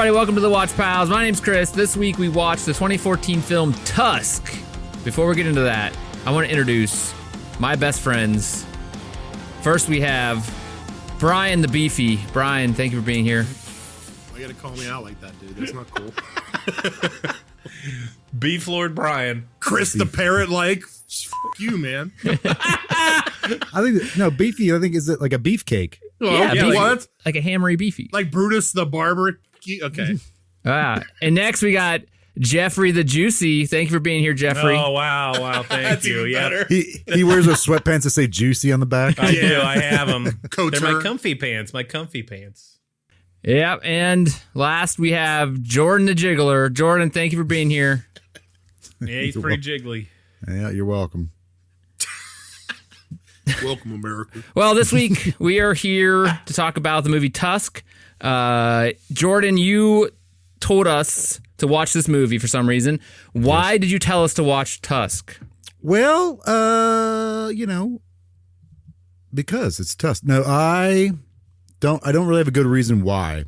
everybody. Welcome to the Watch Pals. My name's Chris. This week we watched the 2014 film Tusk. Before we get into that, I want to introduce my best friends. First, we have Brian the Beefy. Brian, thank you for being here. Why you gotta call me out like that, dude? That's not cool. Beef Lord Brian. Chris the parrot, like, fuck you, man. I think no beefy. I think is it like a beefcake? Yeah, yeah, beefy. what? Like a hammery beefy. Like Brutus the barber? Okay. And next we got Jeffrey the Juicy. Thank you for being here, Jeffrey. Oh, wow. Thank you. Yeah. He wears those sweatpants that say "juicy" on the back. I do. I have them. Couture. They're my comfy pants. Yeah, and last we have Jordan the Jiggler. Jordan, thank you for being here. Yeah, he's pretty jiggly. Yeah, you're welcome. Welcome, America. Well, this week we are here to talk about the movie Tusk. Jordan, you told us to watch this movie for some reason. Why did you tell us to watch Tusk? Well, because it's Tusk. No, I don't really have a good reason why.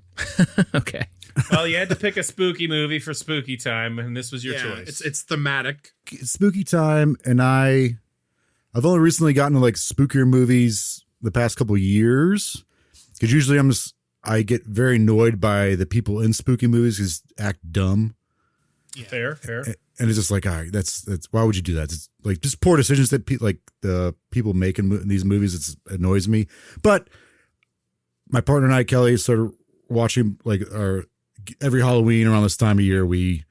Okay. Well, you had to pick a spooky movie for spooky time, and this was your choice. It's thematic. It's spooky time, and I've only recently gotten to like spookier movies the past couple of years. Because usually I get very annoyed by the people in spooky movies who act dumb. Yeah. Fair. And it's just like, all right, that's why would you do that? It's like just poor decisions that the people make in these movies. It annoys me. But my partner and I, Kelly, started watching every Halloween around this time of year. We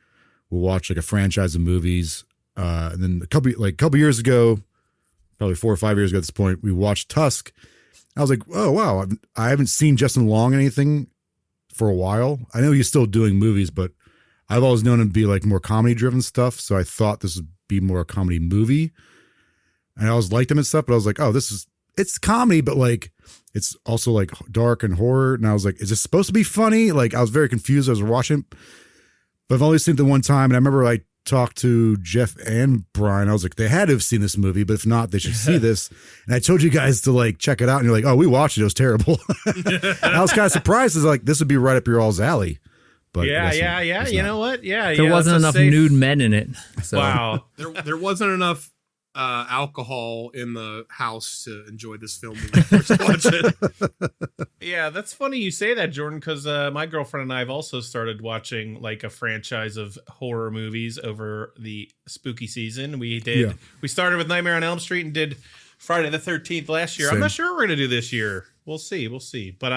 will watch like a franchise of movies. And then a couple years ago, probably 4 or 5 years ago at this point, we watched Tusk. I was like, oh, wow. I haven't seen Justin Long in anything for a while. I know he's still doing movies, but I've always known him to be like more comedy driven stuff. So I thought this would be more a comedy movie. And I always liked him and stuff, but I was like, oh, it's comedy, but like, it's also like dark and horror. And I was like, is this supposed to be funny? Like, I was very confused as I was watching, but I've only seen it the one time. And I remember I talked to Jeff and Brian. I was like, they had to have seen this movie, but if not, they should see this. And I told you guys to like check it out. And you're like, oh, we watched it. It was terrible. And I was kind of surprised. It's like, this would be right up your all's alley. But yeah. You know what? Yeah. There wasn't enough nude men in it. So. Wow. There wasn't enough alcohol in the house to enjoy this film when we first watched it. Yeah, that's funny you say that, Jordan, because my girlfriend and I have also started watching like a franchise of horror movies over the spooky season. We started with Nightmare on Elm Street and did Friday the 13th last year. Same. I'm not sure what we're gonna do this year. We'll see. But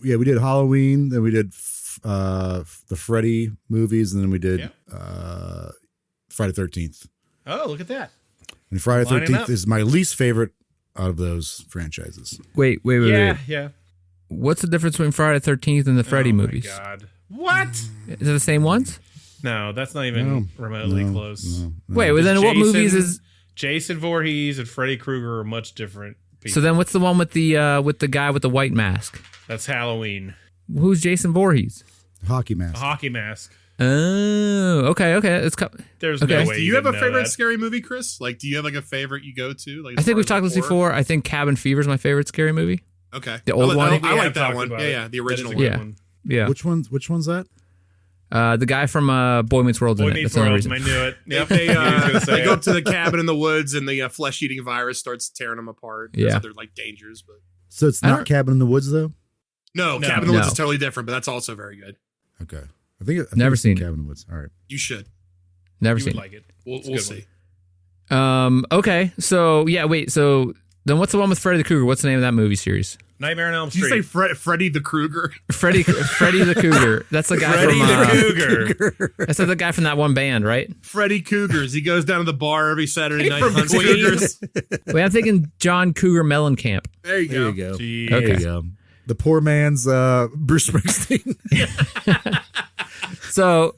yeah, we did Halloween, then we did the Freddy movies, and then we did Friday 13th. oh, look at that. And Friday Lining 13th up. is my least favorite out of those franchises. Wait. Yeah. What's the difference between Friday the 13th and the Freddy movies? Oh my God. What? Is it the same ones? No, that's not even remotely close. No. Wait, well then what movies is... Jason Voorhees and Freddy Krueger are much different people. So then what's the one with the guy with the white mask? That's Halloween. Who's Jason Voorhees? Hockey mask. A hockey mask. Oh, okay. There's Okay. no way Do you have a didn't know favorite that. scary movie, Chris? Like, do you have like a favorite you go to? Like, I think we've as far talked as this horror? before. I think Cabin Fever is my favorite scary movie. Okay. The old one? I We have like that talked one. about Yeah, it. the That is a original good one. one. Yeah. Which one's that? The guy from Boy Meets World. Boy in it. Meets That's the only World. reason. I knew it. Yep. They Say go it. up to the cabin in the woods, and the flesh-eating virus starts tearing them apart. Yeah. So they're like dangers, but So it's I not don't- Cabin in the Woods though? no, No. Cabin in the Woods No. is totally different, but that's also very good. Okay. I think Never I've seen it. Cabin in the Woods. All right. You should. Never You would seen. like it. We'll It's a good see. one. Okay. So yeah. Wait. So then what's the one with Freddy the Krueger? What's the name of that movie series? Nightmare on Elm Did you Street. say Freddy the Krueger? Freddy the Cougar. That's the guy Freddy from. the Cougar. That's the guy from that one band, right? Freddy Cougars. He goes down to the bar every Saturday night. From and hunts Queens. cougars. Wait, I'm thinking John Cougar Mellencamp. There you There go. you go. Jeez. Okay. There you go. The poor man's Bruce Springsteen. So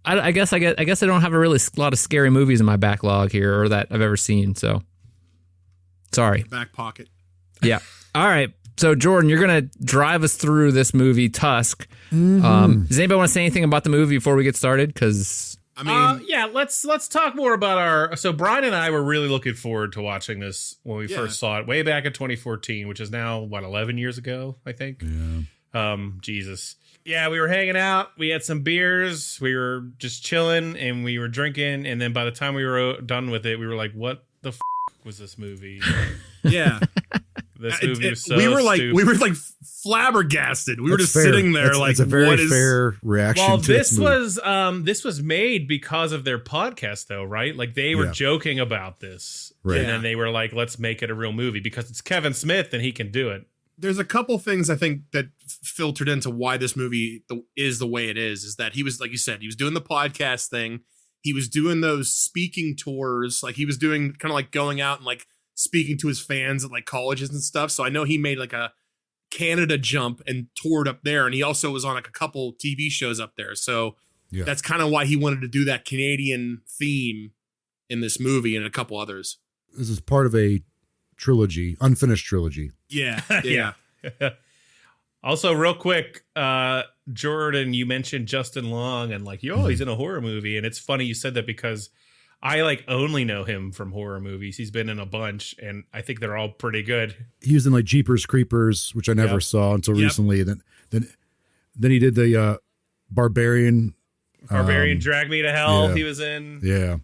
I guess I don't have a lot of scary movies in my backlog here, or that I've ever seen. So sorry. Back pocket. Yeah. All right. So Jordan, you're gonna drive us through this movie Tusk. Does anybody want to say anything about the movie before we get started? Because I mean, Yeah, let's talk more about our. So Brian and I were really looking forward to watching this when we first saw it, way back in 2014, which is now 11 years ago, I think. Yeah. Jesus. Yeah, we were hanging out. We had some beers. We were just chilling and we were drinking. And then by the time we were done with it, we were like, "What the was this movie?" Yeah, this movie was so we were stupid. like flabbergasted. We were That's just fair. sitting there It's a very fair reaction. Well, to this movie. this was made because of their podcast, though, right? Like they were joking about this, Right. and then they were like, "Let's make it a real movie because it's Kevin Smith and he can do it." There's a couple things I think that filtered into why this movie is the way it is that he was, like you said, he was doing the podcast thing. He was doing those speaking tours. Like he was doing kind of like going out and like speaking to his fans at like colleges and stuff. So I know he made like a Canada jump and toured up there. And he also was on like a couple TV shows up there. So that's kind of why he wanted to do that Canadian theme in this movie and a couple others. This is part of a trilogy, unfinished trilogy. Yeah. Yeah. Also, real quick, Jordan, you mentioned Justin Long and like, he's in a horror movie. And it's funny you said that because I like only know him from horror movies. He's been in a bunch and I think they're all pretty good. He was in like Jeepers Creepers, which I never saw until recently. Then he did the Barbarian. Drag Me to Hell. Yeah. He was in. Yeah.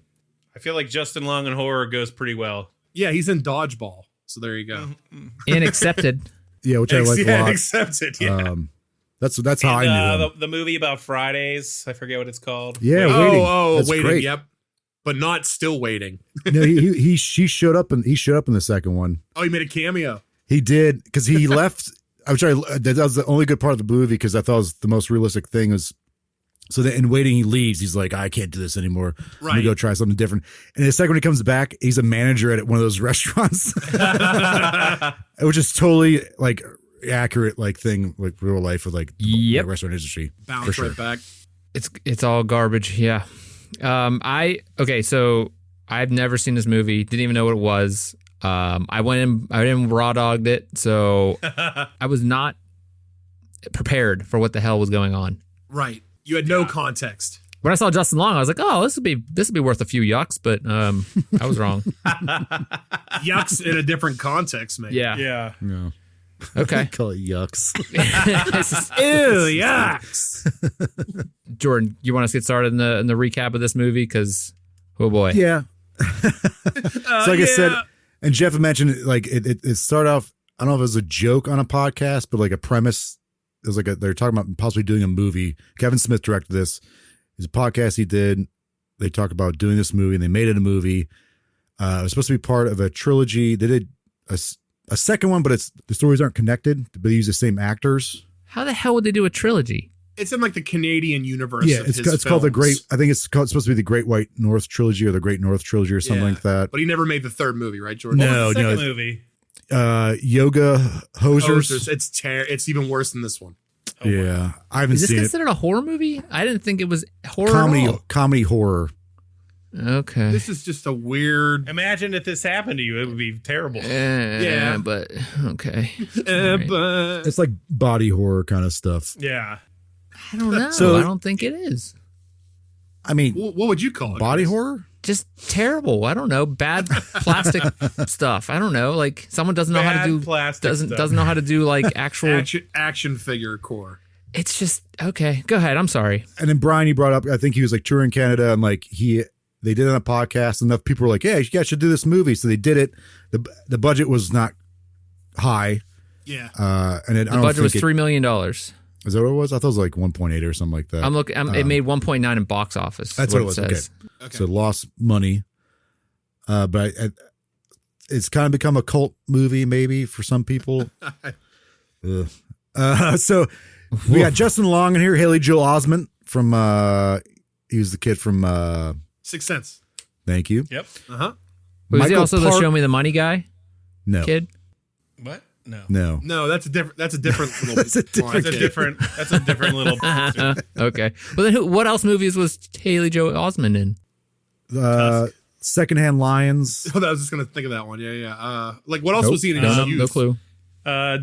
I feel like Justin Long in horror goes pretty well. Yeah, he's in Dodgeball. So there you go. And Accepted. Yeah, which I like a lot. Accepted. Yeah. That's how I knew him. The movie about Fridays. I forget what it's called. Yeah, Waiting. That's Waiting. great. Yep. But not Still Waiting. No, she showed up in the second one. Oh, he made a cameo. He did because he left. I'm sorry, that was the only good part of the movie because I thought it was the most realistic thing was. So that in Waiting, he leaves. He's like, I can't do this anymore. Right. Let me go try something different. And the second when he comes back, he's a manager at one of those restaurants, which is totally like accurate, like thing, like real life with like the restaurant industry. Bounce right back. It's all garbage. Yeah. So I've never seen this movie. Didn't even know what it was. I went in raw dogged it. So I was not prepared for what the hell was going on. Right. You had no context. When I saw Justin Long, I was like, "Oh, this would be worth a few yucks," but I was wrong. Yucks in a different context, maybe. Yeah. No. Okay. Call it yucks. Ew, yucks. Jordan, you want us to get started in the recap of this movie? Because, oh boy. Yeah. So like I said, and Jeff had mentioned, like it started off. I don't know if it was a joke on a podcast, but like a premise. It was like they're talking about possibly doing a movie. Kevin Smith directed this. It's a podcast he did. They talked about doing this movie, and they made it a movie. It was supposed to be part of a trilogy. They did a second one, but the stories aren't connected. But they use the same actors. How the hell would they do a trilogy? It's in like the Canadian universe. Yeah, of it's his called the Great. films. I think it's supposed to be the Great White North trilogy or the Great North trilogy or something like that. But he never made the third movie, right, Jordan? No, What was the second movie? Yoga Hosers. It's even worse than this one. Oh, Yeah, wow. I haven't Is this seen it. considered a horror movie? I didn't think it was horror at all. Comedy horror. Okay. This is just a weird. Imagine if this happened to you, it would be terrible. Yeah. But okay. But It's like body horror kind of stuff. Yeah. I don't know. So- I don't think it is. I mean, what would you call it? body Chris? horror? Just terrible. I don't know. Bad plastic stuff. I don't know. Like someone doesn't know how to Bad do plastic doesn't stuff. know how to do like actual. Action figure core. It's just okay. Go ahead. I'm sorry. And then Brian, you brought up, I think he was like touring Canada and like they did it on a podcast. Enough people were like, yeah, you guys should do this movie. So they did it. The budget was not high. Yeah. And The budget was $3 million. Is that what it was? I thought it was like 1.8 or something like that. I'm looking. It made 1.9 in box office. That's what it was. says. Okay. So it lost money. But it's kind of become a cult movie maybe for some people. So we got Justin Long in here, Haley Joel Osment from he was the kid from Sixth Sense. Thank you. Yep. Uh-huh. Was he Michael also the Park- Show Me the Money guy? No. Kid. What? No. No. No, that's a different little That's a different- That's a different little. Okay. Well, then what else movies was Haley Joel Osment in? Secondhand Lions. Oh, I was just gonna think of that one. Yeah. Like what else Nope. was he in his youth? No clue.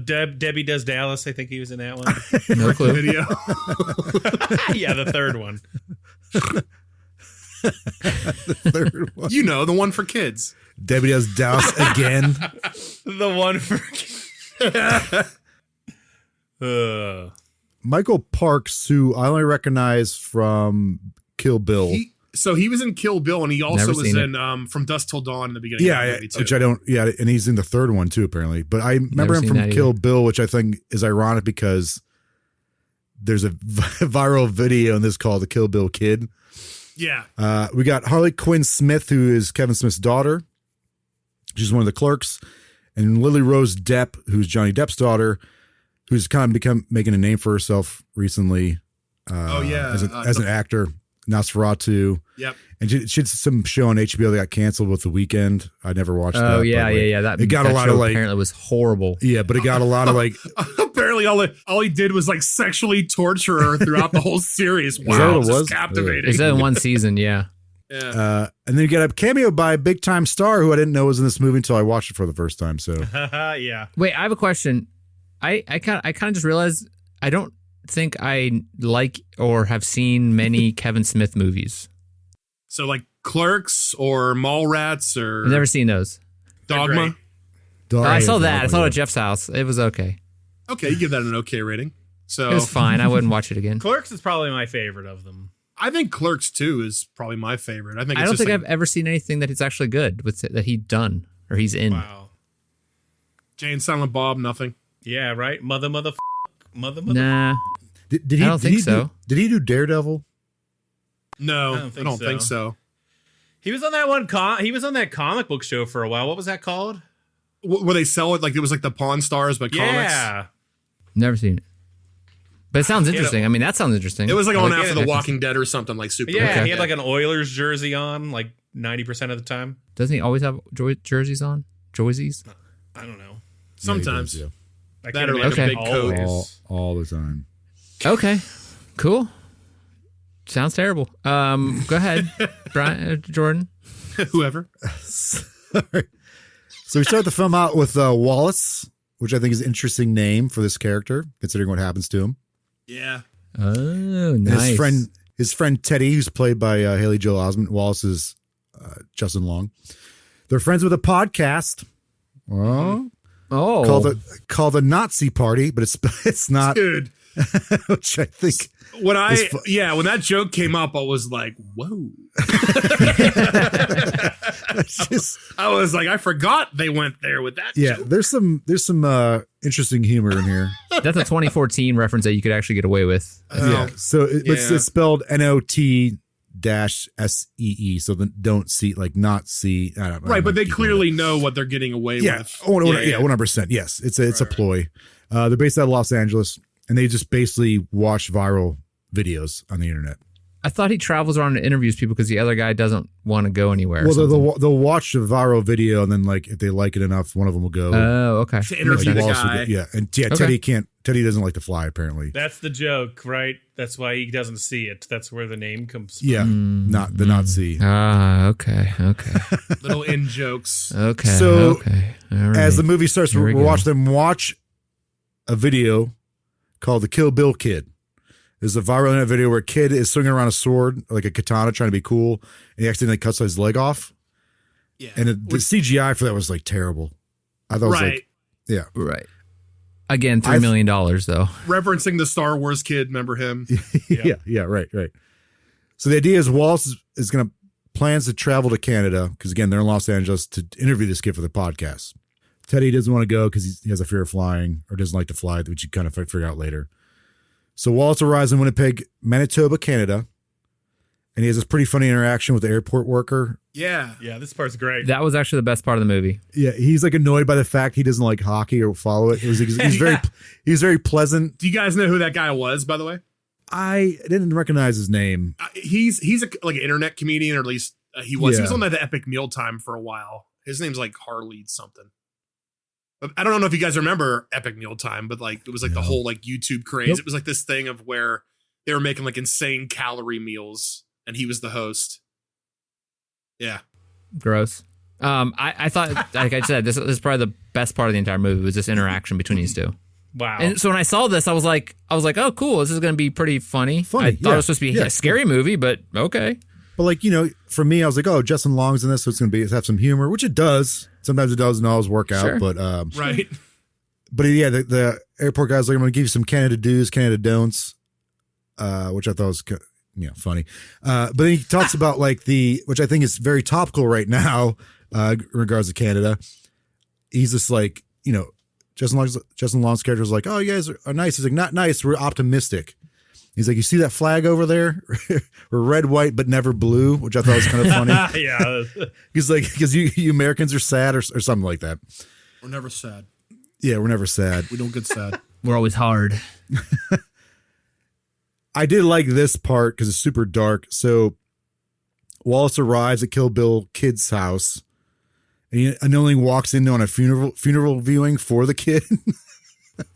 Debbie Does Dallas. I think he was in that one. No clue. Video. Yeah, the third one. Third one. You know, the one for kids. Debbie Does Dallas again. The one for. Michael Parks, who I only recognize from Kill Bill. He was in Kill Bill, and he also was in From Dusk Till Dawn in the beginning. Yeah, of the movie too. which I don't. Yeah, and he's in the third one too, apparently. But I remember him from Kill Bill, which I think is ironic because there's a viral video in this called "The Kill Bill Kid." Yeah. We got Harley Quinn Smith, who is Kevin Smith's daughter. She's one of the clerks, and Lily Rose Depp, who's Johnny Depp's daughter, who's kind of making a name for herself recently. As an actor. Nosferatu. Yep. And she had some show on HBO that got canceled with The Weeknd. I never watched that. Oh, yeah. That, it got that a lot show of like. apparently was horrible. Yeah, but it got a lot of like. Apparently, all he did was like sexually torture her throughout the whole series. Wow, it was captivating. Is that in one season? Yeah. Yeah. And then you get a cameo by a big time star who I didn't know was in this movie until I watched it for the first time. So yeah. Wait, I have a question. I kind of just realized I don't think I like or have seen many Kevin Smith movies. So like Clerks or Mallrats or I've never seen those. Dogma. I saw that. I saw it at Jeff's house. It was okay. Okay, you give that an okay rating. So it was fine. I wouldn't watch it again. Clerks is probably my favorite of them. I think Clerks 2 is probably my favorite. I don't think I've ever seen anything that is actually good that he's done or he's in. Wow. Jane Silent Bob, nothing. Yeah, right. Mother. Nah. Did he? I don't think so. Did he do Daredevil? No, I don't think so. He was on that one. He was on that comic book show for a while. What was that called? Where they sell it like it was like the Pawn Stars, but comics. Yeah. Never seen it. But it sounds interesting. I mean, that sounds interesting. It was like on after The Walking Dead or something like super. Yeah, Okay. he had like an Oilers jersey on like 90% of the time. Doesn't he always have jerseys on? Jerseys? I don't know. Sometimes. Yeah, I That can't or like imagine a big coat. all the time. Okay. Cool. Sounds terrible. Go ahead, Brian, Jordan. Whoever. Sorry. So we start the film out with Wallace, which I think is an interesting name for this character, considering what happens to him. Yeah. Oh, And nice. his friend Teddy, who's played by Haley Joel Osment. Wallace is Justin Long. They're friends with a podcast. Well, called the Nazi Party, but it's not. Dude. Which I think when that joke came up, I was like, whoa. I was like, I forgot they went there with that joke. There's some interesting humor in here. That's a 2014 reference that you could actually get away with. So it's spelled NOT-SEE. So then don't see, like not see. I don't know. Right, but they clearly know what they're getting away with. Yeah, 100%. Yes, it's a ploy. They're based out of Los Angeles, and they just basically watch viral videos on the internet. I thought he travels around and interviews people because the other guy doesn't want to go anywhere. Well, they'll watch a viral video, and then like if they like it enough, one of them will go. Oh, okay. To interview the guy. Teddy can't. Teddy doesn't like to fly, apparently. That's the joke, right? That's why he doesn't see it. That's where the name comes from. Yeah, not the Nazi. Okay. Little in jokes. Okay. So, okay. All right. As the movie starts, Here we we'll go. watch a video called "The Kill Bill Kid." There's a viral internet video where a kid is swinging around a sword, like a katana, trying to be cool, and he accidentally cuts his leg off. Yeah. And the CGI for that was like terrible. I thought it was like, yeah. Right. Again, $3 million though. Referencing the Star Wars kid, remember him? Yeah, right. So the idea is Wallace is going to plans to travel to Canada because again they're in Los Angeles to interview this kid for the podcast. Teddy doesn't want to go because he has a fear of flying or doesn't like to fly, which you kind of figure out later. So Wallace arrives in Winnipeg, Manitoba, Canada, and he has this pretty funny interaction with the airport worker. Yeah. Yeah, this part's great. That was actually the best part of the movie. Yeah, he's like annoyed by the fact he doesn't like hockey or follow it. He's very pleasant. Do you guys know who that guy was, by the way? I didn't recognize his name. He's like an internet comedian, or at least he was. Yeah. He was on the Epic Mealtime for a while. His name's like Harley something. But I don't know if you guys remember Epic Mealtime, but like it was like the whole like YouTube craze. Nope. It was like this thing of where they were making like insane calorie meals, and he was the host. Yeah. Gross. I thought, like I said, this is probably the best part of the entire movie was this interaction between these two. Wow. And so when I saw this, I was like, oh, cool. This is going to be pretty funny. I thought it was supposed to be a scary movie, but okay. But like, for me, I was like, oh, Justin Long's in this, so it's going to have some humor, which it does. Sometimes it doesn't always work out, Sure. but Right. But yeah, the airport guy's like, I'm going to give you some Canada do's, Canada don'ts, which I thought was funny. But then he talks about like which I think is very topical right now in regards to Canada. He's just like, Justin Long's character was like, oh, you guys are nice. He's like, not nice. We're optimistic. He's like, you see that flag over there? We're red, white, but never blue, which I thought was kind of funny. Yeah. He's like, because you Americans are sad or something like that. We're never sad. Yeah, we're never sad. We don't get sad. We're always hard. I did like this part because it's super dark. So Wallace arrives at Kill Bill Kid's house, and he unknowingly walks in on a funeral viewing for the kid.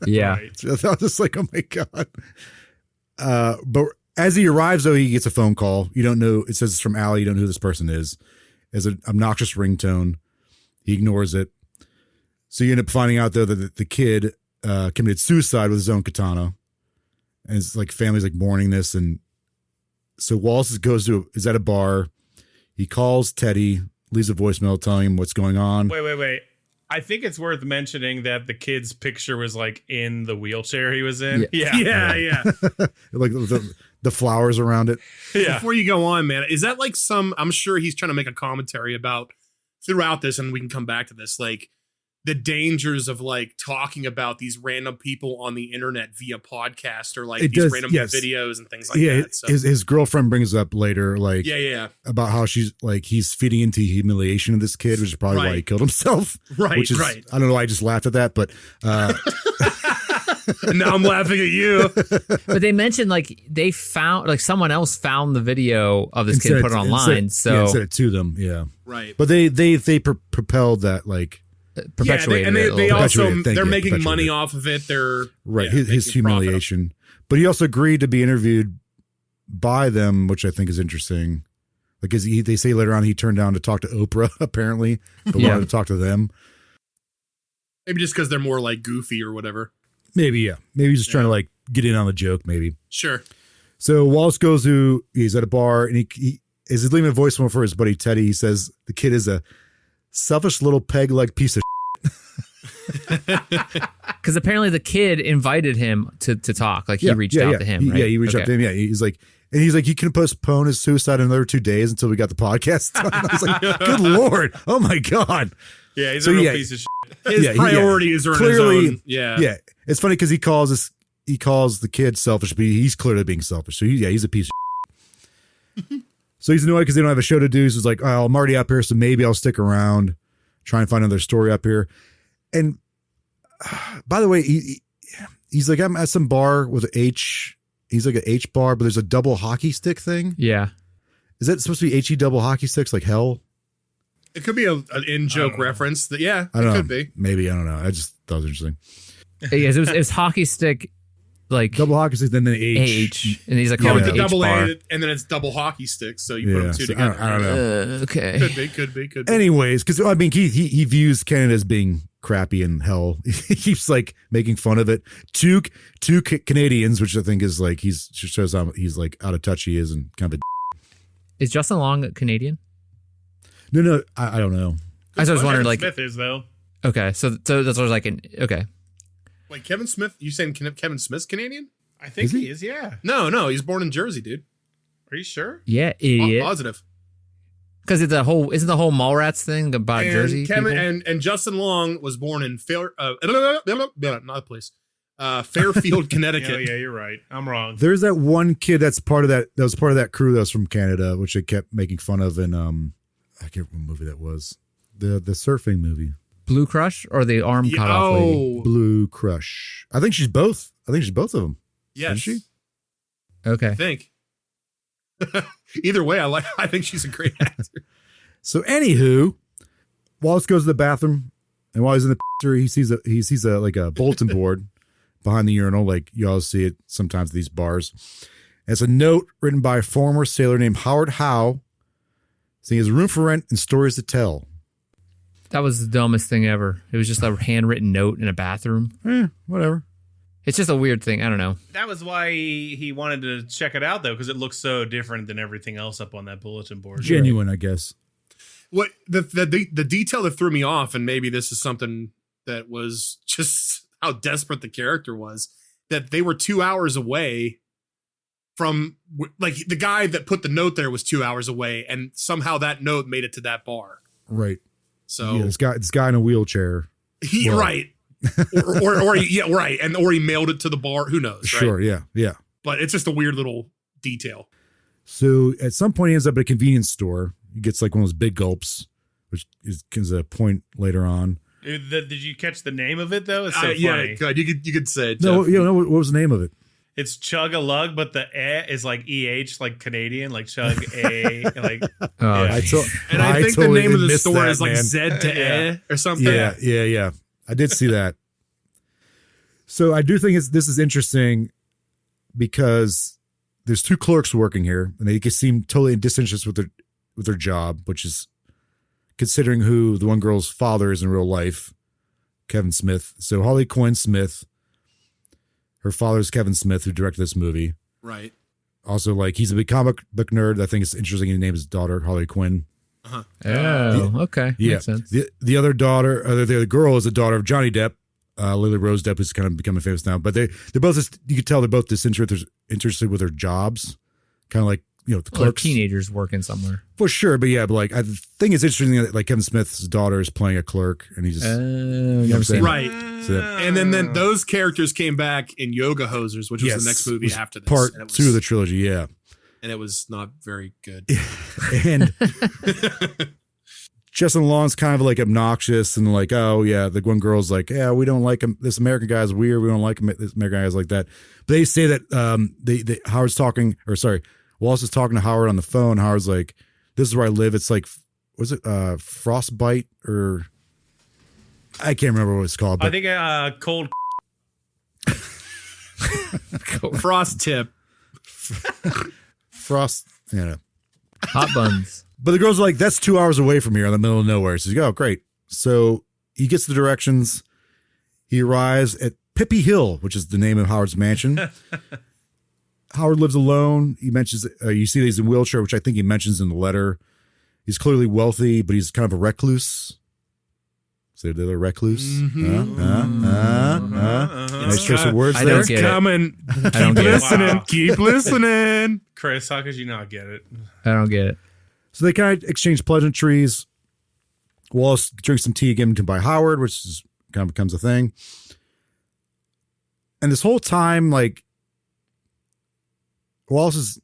Yeah. Right. So I was just like, oh my God. But as he arrives, though, he gets a phone call. You don't know. It says it's from Allie. You don't know who this person is. It's an obnoxious ringtone. He ignores it. So you end up finding out, though, that the kid committed suicide with his own katana. And it's like family's like mourning this. And so Wallace is at a bar. He calls Teddy, leaves a voicemail telling him what's going on. Wait. I think it's worth mentioning that the kid's picture was like in the wheelchair he was in. Yeah. Like the flowers around it. Yeah. Before you go on, man, is that like I'm sure he's trying to make a commentary about throughout this, and we can come back to this, like the dangers of like talking about these random people on the internet via podcast or like random videos and things like that. So. His girlfriend brings up later, like, about how he's feeding into humiliation of this kid, which is probably why he killed himself. Right. I don't know why I just laughed at that, but now I'm laughing at you. But they mentioned like they found like someone else found the video of this kid, put it online. Said it to them. Yeah. Right. But they propelled that like. Perpetuated they also they're making perpetuated money off of it. They're his humiliation, but he also agreed to be interviewed by them, which I think is interesting. Because they say later on he turned down to talk to Oprah apparently, but wanted to talk to them. Maybe just because they're more like goofy or whatever. Maybe he's just trying to like get in on the joke. Maybe sure. So Wallace he's at a bar and he is leaving a voicemail for his buddy Teddy. He says the kid is a selfish little peg-leg piece of because apparently the kid invited him to talk. Like he reached out to him. Right? He reached out to him. Yeah, he's like he can postpone his suicide another 2 days until we got the podcast done. I was like, good Lord, oh my God. Yeah, he's a real piece of shit. His priorities are clearly his own. Yeah. It's funny because he calls the kid selfish, but he's clearly being selfish. So he's a piece of shit. So he's annoyed because they don't have a show to do. So he's like, oh, I'm already up here, so maybe I'll stick around, try and find another story up here. And by the way, he's like, I'm at some bar with an H. He's like an H bar, but there's a double hockey stick thing. Yeah. Is that supposed to be HE double hockey sticks like hell? It could be an in-joke reference. It could be. Maybe, I don't know. I just thought it was interesting. Yes, it was hockey stick. Like double hockey stick, then the H, and he's like calling it double H-bar. A, and then it's double hocky sticks. So you put them two together. I don't know. Okay, could be. Anyways, because I mean, he views Canada as being crappy and hell. He keeps like making fun of it. Two Canadians, which I think is like shows how he's like out of touch he is and kind of a. Is Justin Long Canadian? No, I don't know. I was wondering, like Smith is though. Okay, so that's what I was like. Okay. Wait, Kevin Smith? You saying Kevin Smith's Canadian? I think he is. Yeah. No, he's born in Jersey, dude. Are you sure? Yeah, idiot. Positive. Because isn't the whole Mallrats thing about Jersey? Kevin and Justin Long was born in not the place. Fairfield, Connecticut. Yeah, you're right. I'm wrong. There's that one kid that was part of that crew that was from Canada, which they kept making fun of in I can't remember what movie that was. The surfing movie. Blue Crush or the arm cut off lady? Blue Crush. I think she's both of them. Yes. Isn't she? Okay. I think. Either way, I think she's a great actor. So anywho, Wallace goes to the bathroom, and while he's in the he sees a like a bulletin board behind the urinal, like you always see it sometimes at these bars. And it's a note written by a former sailor named Howard Howe, saying he has room for rent and stories to tell. That was the dumbest thing ever. It was just a handwritten note in a bathroom. Whatever. It's just a weird thing. I don't know. That was why he wanted to check it out, though, because it looks so different than everything else up on that bulletin board. Genuine, I guess. What the detail that threw me off, and maybe this is something that was just how desperate the character was, that they were 2 hours away from, like, the guy that put the note there was 2 hours away, and somehow that note made it to that bar. Right. So yeah, this guy in a wheelchair. Right. or right. And or he mailed it to the bar. Who knows? Right? Sure. Yeah. Yeah. But it's just a weird little detail. So at some point he ends up at a convenience store. He gets like one of those big gulps, which is a point later on. Did you catch the name of it though? It's so funny. Yeah, good. You could say it. No, what was the name of it? It's Chug a Lug, but the is like EH, like Canadian, like Chug A, like. Oh, yeah. I think the name of the store is like Z to or something. Yeah. I did see that. So I do think this is interesting because there's two clerks working here, and they seem totally disinterested with their job, which is considering who the one girl's father is in real life, Kevin Smith. So Harley Quinn Smith, her father is Kevin Smith, who directed this movie. Right. Also, like, he's a big comic book nerd. I think it's interesting he named his daughter Harley Quinn. Uh-huh. Oh, okay. Yeah. Makes sense. The other daughter, the other girl is the daughter of Johnny Depp. Lily Rose Depp is kind of becoming famous now, but they're both, you can tell they're both interested with their jobs. Kind of like, the clerks. Teenagers working somewhere. For sure. But like, I think it's interesting that like Kevin Smith's daughter is playing a clerk, and he's just, never seen right. So, and then those characters came back in Yoga Hosers, which was the next movie after this. Part 2 of the trilogy. Yeah. And it was not very good. And Justin Long's kind of like obnoxious and like, oh yeah, the one girl's like, yeah, we don't like him. This American guy is weird. We don't like him. This American guy is like that. But they say that Wallace is talking to Howard on the phone. Howard's like, this is where I live. It's like, was it frostbite or I can't remember what it's called. But I think cold. Frost tip. Frost, Hot buns. But the girl's like, that's 2 hours away from here in the middle of nowhere. So he's like, oh, great. So he gets the directions. He arrives at Pippi Hill, which is the name of Howard's mansion. Howard lives alone. He mentions, you see that he's in a wheelchair, which I think he mentions in the letter. He's clearly wealthy, but he's kind of a recluse. So they're a recluse. Nice choice of words I there. don't get coming. I don't get it. Keep listening. Chris, how could you not get it? I don't get it. So they kind of exchange pleasantries. Wallace drinks some tea given to him by Howard, which is kind of becomes a thing. And this whole time, like, Wallace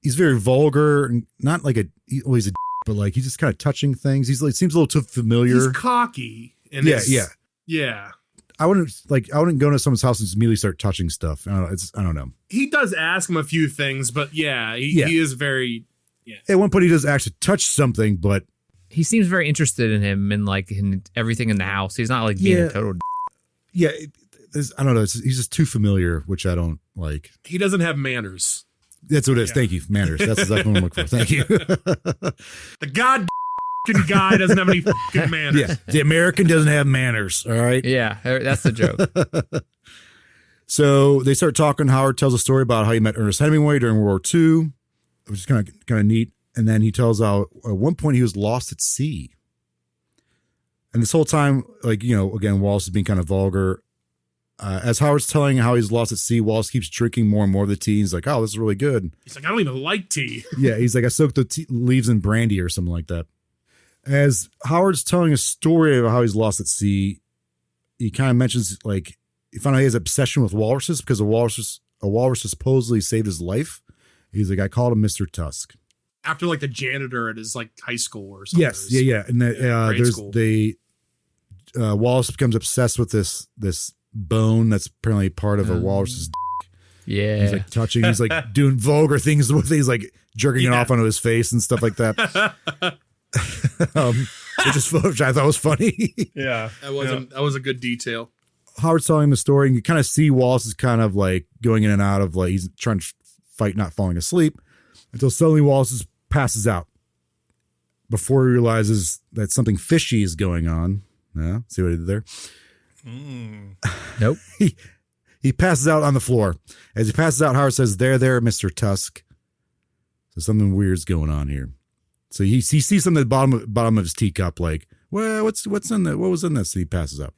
he's very vulgar and not like he's a but like he's just kind of touching things. He's like seems a little too familiar. He's cocky. And yeah. I wouldn't go into someone's house and just immediately start touching stuff. I don't know. He does ask him a few things, but he is very. Yeah. At one point, he does actually touch something, but he seems very interested in him and like in everything in the house. He's not like being a total. Yeah, I don't know. He's just too familiar, which I don't like. He doesn't have manners. That's what it is. Yeah. Thank you, manners. That's exactly what I'm looking for. Thank you. The goddamn guy doesn't have any fucking manners. Yeah, the American doesn't have manners. All right. Yeah, that's the joke. So they start talking. Howard tells a story about how he met Ernest Hemingway during World War II, which is kind of neat. And then he tells how at one point he was lost at sea. And this whole time, like, again, Wallace is being kind of vulgar. As Howard's telling how he's lost at sea, Wallace keeps drinking more and more of the tea. He's like, oh, this is really good. He's like, I don't even like tea. Yeah, he's like, I soaked the leaves in brandy or something like that. As Howard's telling a story of how he's lost at sea, he kind of mentions, like, he found out he has an obsession with walruses because a walrus supposedly saved his life. He's like, I called him Mr. Tusk. After, like, the janitor at his, like, high school or something. Yes, yeah. And Wallace becomes obsessed with this bone that's apparently part of a walrus's Yeah. He's like touching, he's like doing vulgar things with it. He's like jerking it off onto his face and stuff like that. Which I thought was funny. Yeah. That was a good detail. Howard's telling the story, and you kind of see Wallace is kind of like going in and out of like he's trying to fight not falling asleep until suddenly Wallace passes out before he realizes that something fishy is going on. Yeah, see what I did there? Nope. He passes out on the floor. As he passes out, Howard says, there, Mr. Tusk. So something weird's going on here. So he sees something at the bottom of his teacup, like, well, what's in that? What was in this? And he passes out.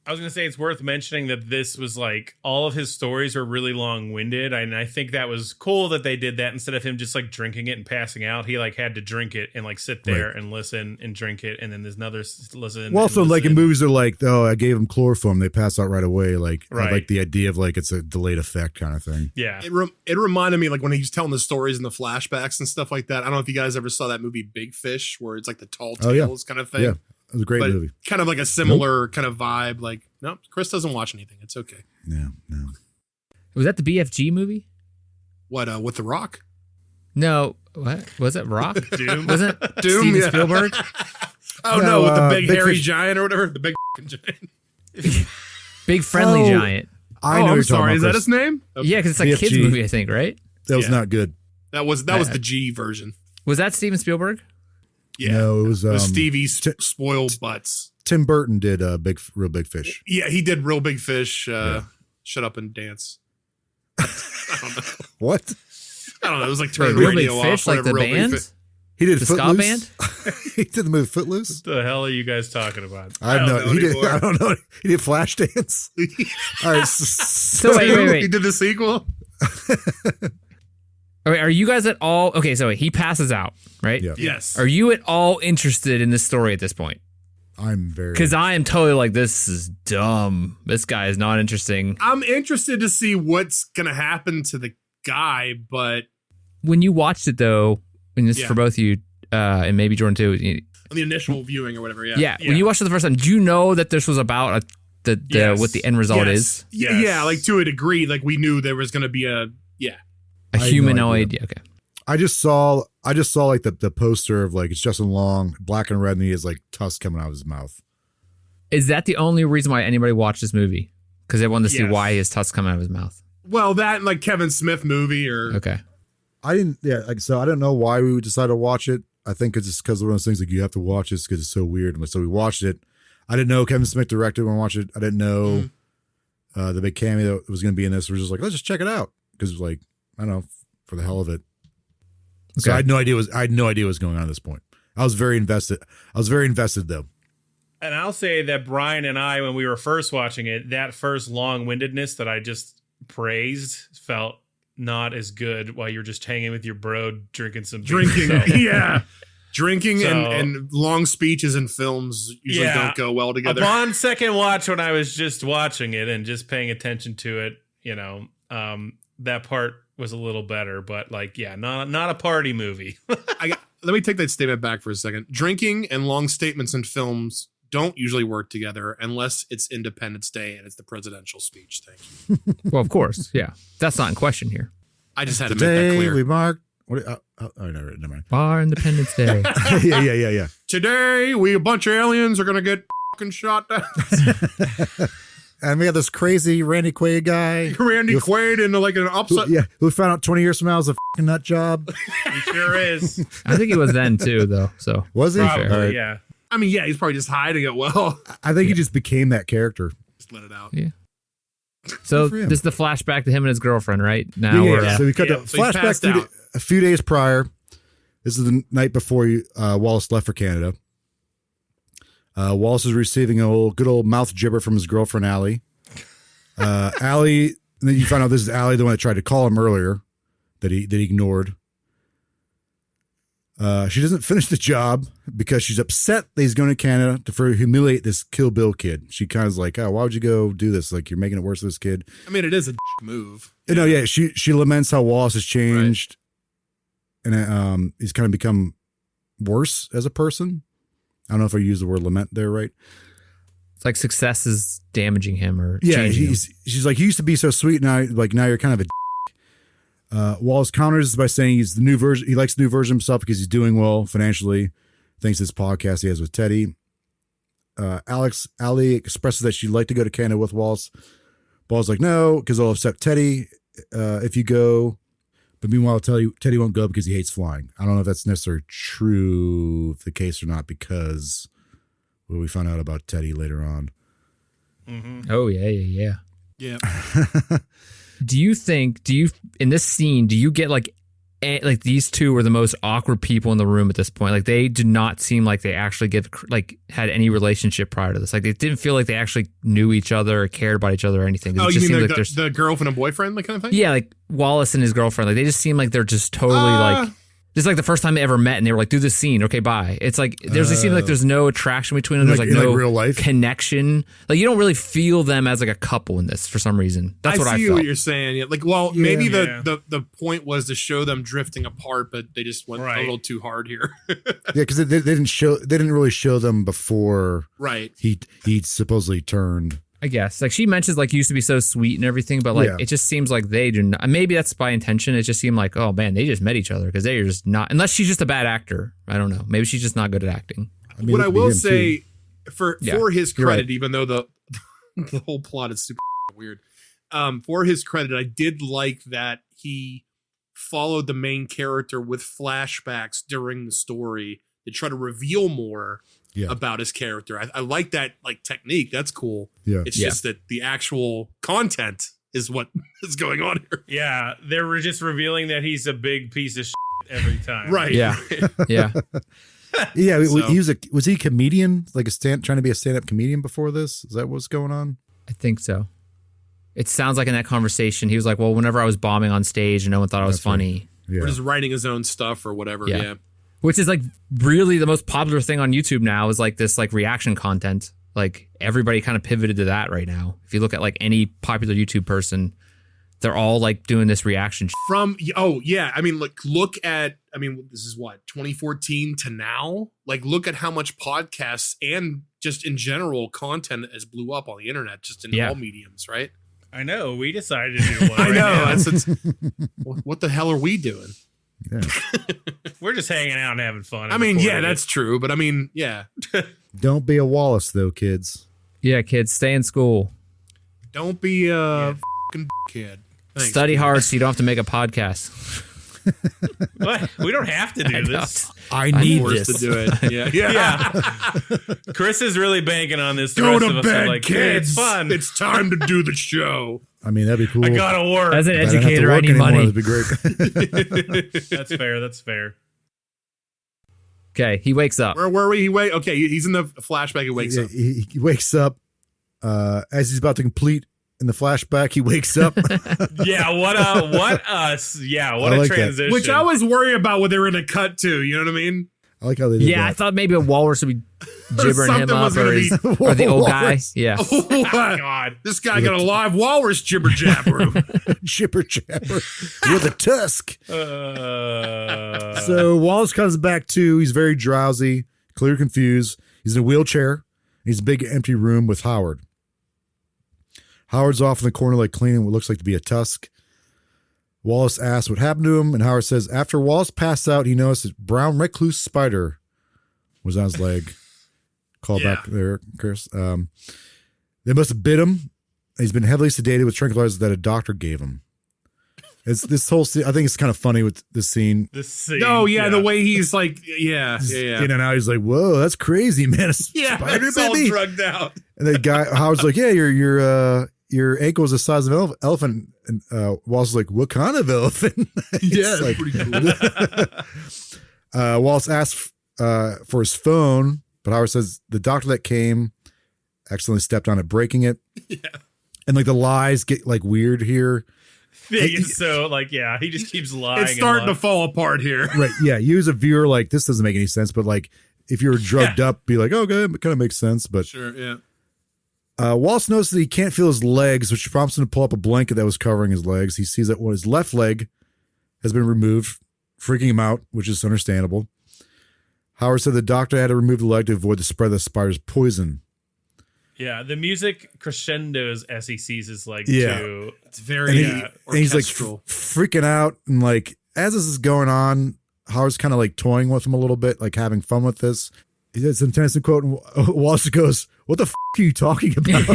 I was going to say it's worth mentioning that this was like all of his stories are really long-winded, and I think that was cool that they did that instead of him just like drinking it and passing out. He like had to drink it and like sit there and listen and drink it, and then there's another listen. Well, also like in movies, they're like, oh, I gave him chloroform, they pass out right away. Like, I like the idea of like it's a delayed effect kind of thing. Yeah, it reminded me like when he was telling the stories and the flashbacks and stuff like that. I don't know if you guys ever saw that movie Big Fish, where it's like the tall tales kind of thing. Yeah. It was a great movie. Kind of like a similar kind of vibe. Like, no, Chris doesn't watch anything. It's okay. No. Was that the BFG movie? What, with The Rock? No. What? Was it Rock? Doom? Wasn't it Doom, Steven yeah. Spielberg? No, with the big hairy Fish. giant or whatever. The big giant. Big Friendly Giant. I know I'm you're sorry. talking Is about, that Chris. his name? Okay. Yeah, because it's like a kids BFG. movie, I think, right? That was not good. That was the G version. Was that Steven Spielberg? Yeah. No, it was Stevie's spoiled butts. Tim Burton did Real Big Fish. Yeah, he did Real Big Fish. Shut Up and Dance. I don't know. What? I don't know. It was like turn the Real Big radio Fish, off. like the Real Big band? Fi- He did The ska Footloose. band? He did the movie Footloose. What the hell are you guys talking about? I don't know. know He did. anymore. I don't know. He did Flashdance. All right. So wait. He did the sequel. Okay, are you guys at all... Okay, so he passes out, right? Yeah. Yes. Are you at all interested in this story at this point? I'm very. Because I am totally like, this is dumb. This guy is not interesting. I'm interested to see what's gonna happen to the guy, but When you watched it, though, and this is Yeah. for both of you, and maybe Jordan, too. on the initial viewing or whatever, Yeah, when you watched it the first time, do you know that this was about Yes. what the end result is? Yeah, yeah, like to a degree, like we knew there was gonna be a A I had no humanoid? idea. Okay. I just saw like the poster of like it's Justin Long, black and red, and he has like Tusk coming out of his mouth. Is that the only reason why anybody watched this movie? Because they wanted to see Yes. why his tusk coming out of his mouth. well, that and like Kevin Smith movie or Okay. I didn't. Yeah. Like, so I don't know why we decided to watch it. I think it's just because of one of those things like you have to watch this because it's so weird. So we watched it. I didn't know Kevin Smith directed when I watched it. I didn't know the big cameo that was going to be in this. We're just like, let's just check it out because it was like, I don't know, for the hell of it. So Okay. I had no idea what was going on at this point. I was very invested. Though. And I'll say that Brian and I, when we were first watching it, that first long-windedness that I just praised felt not as good while you're just hanging with your bro drinking some beer. drinking. So, Yeah. Drinking So- and long speeches in films usually Yeah. don't go well together. upon second watch, when I was just watching it and just paying attention to it, that part was a little better. But like, yeah, not a party movie. Let me take that statement back for a second. Drinking and long statements in films don't usually work together unless it's Independence Day and it's the presidential speech thing. Well, of course. Yeah. That's not in question here. I just had to make that Today clear. we mark. What? Never mind. Bar Independence Day. yeah. Today, we a bunch of aliens are gonna get fucking shot down. And we have this crazy Randy Quaid guy. Randy Quaid into like an upside. Who found out 20 years from now is a fucking nut job. He sure is. I think he was then, too, though. So Was he? Probably, All right. yeah. I mean, yeah, he's probably just hiding it well. I think he just became that character. Just let it out. Yeah. So Good for him. this is the flashback to him and his girlfriend, right? Now we're So we cut Yeah, the so he's flashback passed out. a few days prior. This is the night before Wallace left for Canada. Wallace is receiving good old mouth gibber from his girlfriend, Allie. Allie, and then you find out this is Allie, the one that tried to call him earlier, that he ignored. She doesn't finish the job because she's upset that he's going to Canada to humiliate this Kill Bill kid. She kind of is like, oh, why would you go do this? Like, you're making it worse for this kid. I mean, it is a move. No, yeah, she laments how Wallace has changed, and he's kind of become worse as a person. I don't know if I use the word lament there right. it's like success is damaging him or Yeah, changing him. she's like, he used to be so sweet, now you're kind of a. Wallace counters by saying he's the new version. He likes the new version of himself because he's doing well financially, thanks to this podcast he has with Teddy. Allie expresses that she'd like to go to Canada with Wallace. Wallace's like, no, because I'll upset Teddy if you go. But meanwhile, Teddy won't go because he hates flying. I don't know if that's necessarily true, if the case or not, because we found out about Teddy later on. Mm-hmm. Oh, yeah. Yeah. Do you in this scene, do you get like like these two were the most awkward people in the room at this point. Like they did not seem like they actually had any relationship prior to this. Like they didn't feel like they actually knew each other or cared about each other or anything. Oh, you mean like the girlfriend and boyfriend, like kind of thing? Yeah, like Wallace and his girlfriend. Like they just seem like they're just totally like. Just like the first time they ever met and they were like, do this scene. Okay, bye. It's like, it seems like there's no attraction between them. There's like no real life connection. Like you don't really feel them as like a couple in this for some reason. That's what I felt. I see what you're saying. Yeah. Like, well, maybe the point was to show them drifting apart, but they just went a little too hard here. Yeah, because they didn't really show them before. Right. He supposedly turned. I guess like she mentions like used to be so sweet and everything, but like it just seems like they do not. Maybe that's by intention. It just seemed like, oh man, they just met each other because they're just not. Unless she's just a bad actor. I don't know. Maybe she's just not good at acting. I mean, what I will say for his credit, even though the whole plot is super weird, for his credit, I did like that he followed the main character with flashbacks during the story to try to reveal more. About his character. I like that like technique. That's cool. Yeah. It's just that the actual content is what is going on here. Yeah. They're just revealing that he's a big piece of shit every time. Right. Yeah. Yeah. Yeah. So, was he a comedian? Like trying to be a stand-up comedian before this? Is that what's going on? I think so. It sounds like in that conversation, he was like, well, whenever I was bombing on stage and no one thought I was funny. Right. Yeah. Or just writing his own stuff or whatever. Yeah. Which is like really the most popular thing on YouTube now is like this like reaction content. Like everybody kind of pivoted to that right now. If you look at like any popular YouTube person, they're all like doing this reaction. I mean, look at, this is what, 2014 to now? Like look at how much podcasts and just in general content has blew up on the internet, just in all mediums, right? I know. We decided to do one. I know. What the hell are we doing? Yeah. We're just hanging out and having fun. That's true. But don't be a Wallace though, kids. Yeah, kids, stay in school. Don't be a fucking kid. Thanks. Study hard so you don't have to make a podcast. What? We don't have to do this. I need this to do it. Yeah. Chris is really banking on this. Go to bed, like, kids. It's fun. It's time to do the show. I mean, that'd be cool. I gotta work. As an educator, I need money. That'd be great. That's fair. That's fair. Okay, he wakes up. Where were we? Okay, he's in the flashback. He wakes up. He wakes up as he's about to complete in the flashback. He wakes up. What a transition. Which I was worried about what they were going to cut to. You know what I mean? I like how they did that. I thought maybe a walrus would be gibbering him up or the old guy. Yeah. Oh, God. This guy got a live walrus jibber jabber. Jibber jabber with a tusk. So Wallace comes back to. He's very drowsy, clearly confused. He's in a wheelchair. He's in a big empty room with Howard. Howard's off in the corner like cleaning what looks like to be a tusk. Wallace asks what happened to him, and Howard says after Wallace passed out, he noticed a brown recluse spider was on his leg. Call back there, Chris. They must have bit him. He's been heavily sedated with tranquilizers that a doctor gave him. It's this whole scene. I think it's kind of funny with this scene. Oh, yeah, the way he's like, yeah. In and out, he's like, whoa, that's crazy, man. A spider, it's baby. all drugged out. And the guy, Howard's like, yeah, your ankle is the size of an elephant. And Wallace is like, what kind of elephant? Yeah, like, pretty cool. Wallace asks for his phone, but Howard says the doctor that came accidentally stepped on it, breaking it. Yeah. And like the lies get like weird here. He just keeps lying. It's starting to fall apart here. Right. Yeah. You as a viewer, like, this doesn't make any sense, but like if you're drugged up, be like, oh, okay, it kind of makes sense. But sure, yeah. Wallace notices that he can't feel his legs, which prompts him to pull up a blanket that was covering his legs. He sees that his left leg has been removed, freaking him out, which is understandable. Howard said the doctor had to remove the leg to avoid the spread of the spider's poison. Yeah, the music crescendos as he sees his leg too. It's very and he's like freaking out, and like as this is going on, Howard's kind of like toying with him a little bit, like having fun with this. He says some Tennyson quote, and Wallace goes, what the are you talking about?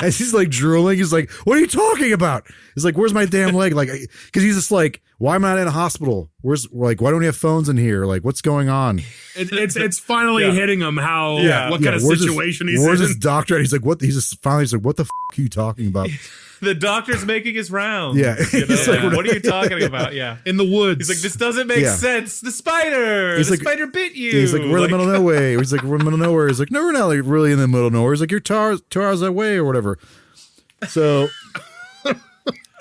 As he's like drooling, he's like, what are you talking about? He's like, where's my damn leg? Like, because he's just like, why am I not in a hospital? Why don't we have phones in here? Like, what's going on? It's finally hitting him what kind of situation he's in. Where's this doctor? And he's like, what? He's just finally like, what the are you talking about? The doctor's making his rounds. Yeah. You know? Like, what are you talking about? Yeah. In the woods. He's like, this doesn't make sense. The spider. The spider bit you. He's like, we're in the middle of nowhere. He's like, we're in the middle of nowhere. He's like, no, we're not like really in the middle of nowhere. He's like, you're 2 hours away or whatever. So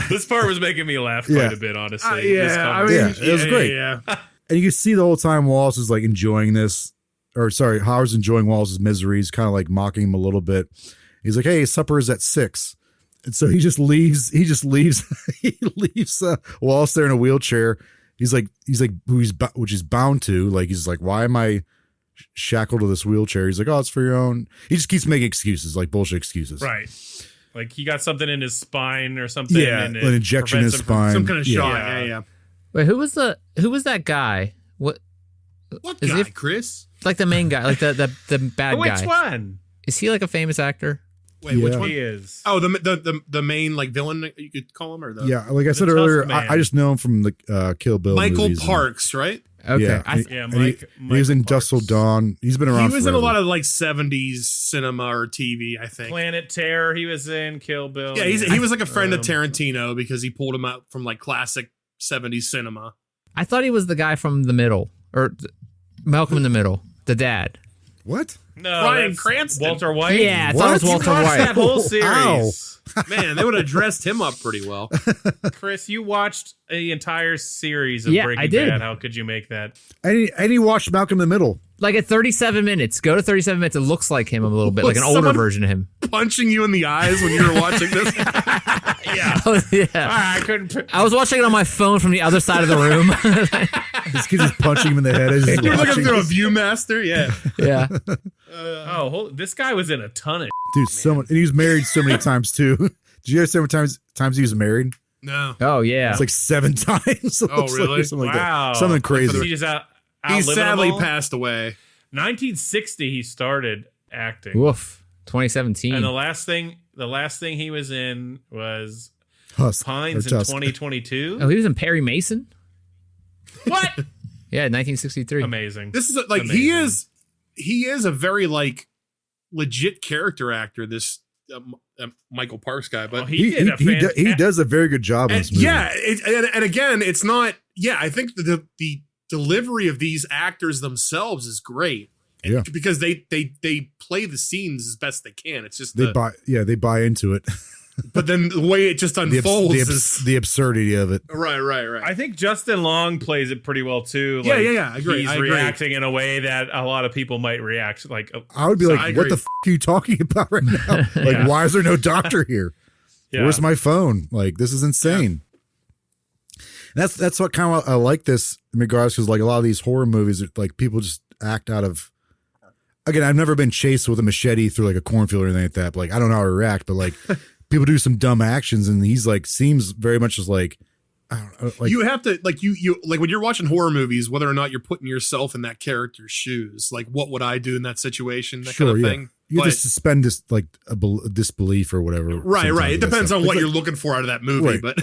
this part was making me laugh quite a bit, honestly. It was great. Yeah. And you can see the whole time Wallace is like enjoying this, or sorry, Howard's enjoying Wallace's miseries, kind of like mocking him a little bit. He's like, hey, supper is at 6. And so he leaves Wallace there in a wheelchair. He's like, which is bound to, like, he's like, why am I shackled to this wheelchair? He's like, oh, it's for your own. He just keeps making excuses, like bullshit excuses. Right. Like he got something in his spine or something. Yeah, an injection in his spine. Some kind of shot. Yeah. Wait, who was that guy? What guy, Chris? Like the main guy, like the bad guy. Which one? Is he like a famous actor? Wait, which one? He is. Oh, the main like villain, you could call him, or the like I said earlier, I just know him from the Kill Bill. Michael movies Parks, right? Okay, Mike. He was in Dust Till Dawn. He's been around. He was forever. in a lot of like 70s cinema or TV, I think. Planet Terror. He was in Kill Bill. Yeah, he was like a friend of Tarantino because he pulled him out from like classic 70s cinema. I thought he was the guy from The Middle, or Malcolm in the Middle, the dad. What? No, Bryan Cranston. Walter White. Yeah, I thought it was Walter White. That whole series. Man, they would have dressed him up pretty well. Chris, you watched the entire series of Breaking I did. Bad. How could you make that? And he watched Malcolm in the Middle. Like at 37 minutes. Go to 37 minutes. It looks like him a little bit, like an older version of him. Punching you in the eyes when you were watching this? I couldn't. I was watching it on my phone from the other side of the room. This kid just punching him in the head. As he's You're looking watching. through a Viewmaster? Yeah. Yeah. This guy was in a ton of Dude, and he was married so many times too. Did you guys see how many times he was married? No. Oh, yeah. It's like 7 times. Oh, really? Something like Wow. that. Something crazy. He just He sadly passed. passed away. 1960, he started acting. Woof. 2017. And the last thing he was in was Tusk, Pines in 2022. Oh, he was in Perry Mason? What? Yeah, 1963. Amazing. This is like Amazing. he is a very like legit character actor. This Michael Parks guy, but He does a very good job in this movie. yeah, and again, it's not. Yeah, I think the delivery of these actors themselves is great. Yeah, because they play the scenes as best they can. It's just they buy into it. But then the way it just unfolds is the absurdity of it. Right. I think Justin Long plays it pretty well too. Yeah. I agree. He's reacting in a way that a lot of people might react. Like I would be like, "What the f are you talking about right now? Like, why is there no doctor here? Where's my phone? Like, this is insane." Yeah. That's what kind of I like this in regards, because like a lot of these horror movies, like people just act out of. Again, I've never been chased with a machete through like a cornfield or anything like that. But like, I don't know how to react, but like. People do some dumb actions, and he's like seems very much just like I don't know. Like, you have to like you like when you're watching horror movies, whether or not you're putting yourself in that character's shoes. Like, what would I do in that situation? That kind of thing. You just suspend this like a disbelief or whatever. Right. It depends on what you're looking for out of that movie, right.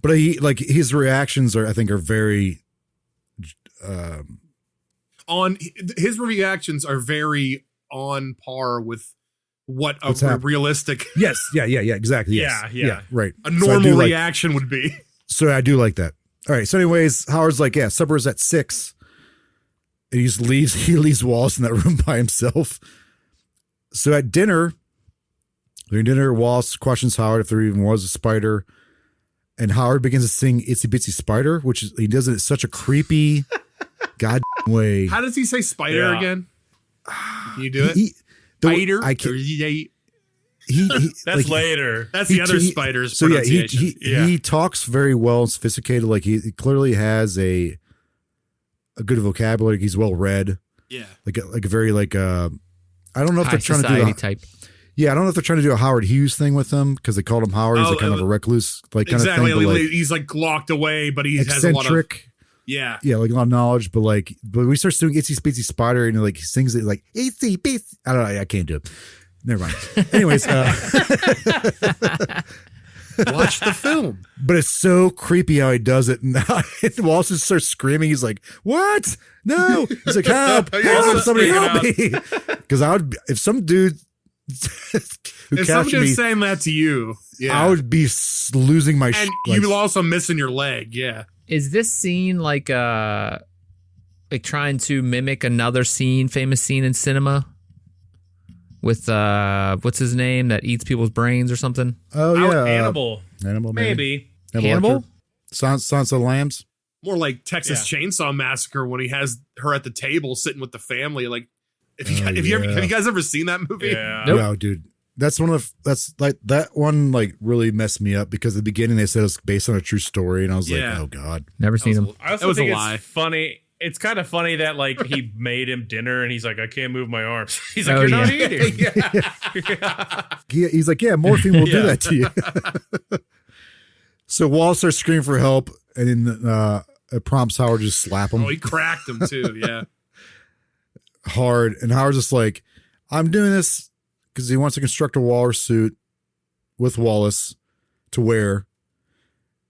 but he like his reactions are very on his reactions are very on par with what a realistic yes exactly yes. Yeah right a normal reaction would be. So I do like that. All right, so anyways, Howard's like, supper is at 6, and he just leaves Wallace in that room by himself. So at dinner, Wallace questions Howard if there even was a spider, and Howard begins to sing Itsy Bitsy Spider, which is, he does it in such a creepy god way. How does he say spider again? Can you do it? Spider. That's later. That's the other spider's so pronunciation. He talks very well and sophisticated. Like he clearly has a good vocabulary. He's well read. Yeah, like a very I don't know if they're trying to do type. Yeah, I don't know if they're trying to do a Howard Hughes thing with him because they called him Howard. He's like kind of a recluse, like kind of thing. Exactly. Like, he's like locked away, but he has a lot of eccentric. Yeah. Yeah, like a lot of knowledge, but we start doing Itsy Bitsy Spider and like he sings it like Itsy Bitsy. I don't know, I can't do it. Never mind. Anyways, Watch the film. but it's so creepy how he does it. And Wallace just starts screaming. He's like, "What? No!" He's like, "Help! Help! Somebody help me!" Because I would, if some dude who If captured someone me, was saying that to you, yeah. I would be losing my. And you will also missing your leg. Yeah. Is this scene like trying to mimic another famous scene in cinema? With what's his name that eats people's brains or something? Oh yeah, Hannibal. Hannibal, Maybe. Hannibal? Sons of the Lambs. More like Texas Chainsaw Massacre when he has her at the table sitting with the family. Like, have you guys ever seen that movie? Yeah. Nope. No, dude. That's that one like really messed me up because at the beginning they said it was based on a true story and I was like, oh god, Never seen him. I also That was think a it's lie. funny. It's kind of funny that like he made him dinner and he's like, I can't move my arms. He's like, Oh, you're not yeah. eating. he's like, yeah, morphine will do Yeah. that to you. So Wall starts screaming for help, and then it prompts Howard to just slap him Oh, he cracked him too. Yeah. hard, and Howard's just like, I'm doing this because he wants to construct a walrus suit with Wallace to wear,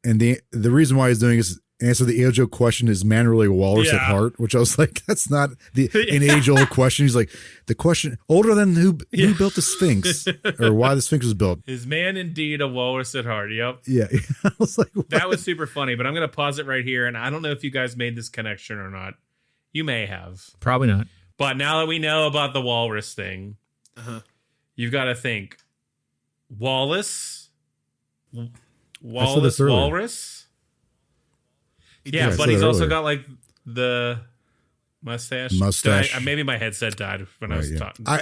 and the reason why he's doing is answer the age-old question: is man really a walrus at heart? Which I was like, that's not an age-old question. He's like, the question older than who built the Sphinx or why the Sphinx was built. Is man indeed a walrus at heart? Yep. Yeah, I was like, what? That was super funny, but I'm going to pause it right here. And I don't know if you guys made this connection or not. You may have. Probably not. But now that we know about the walrus thing, you've got to think Wallace, this earlier. Walrus. Yeah, I but said he's it also earlier. got like the mustache. Mustache. Maybe my headset died when I was Yeah. talking. I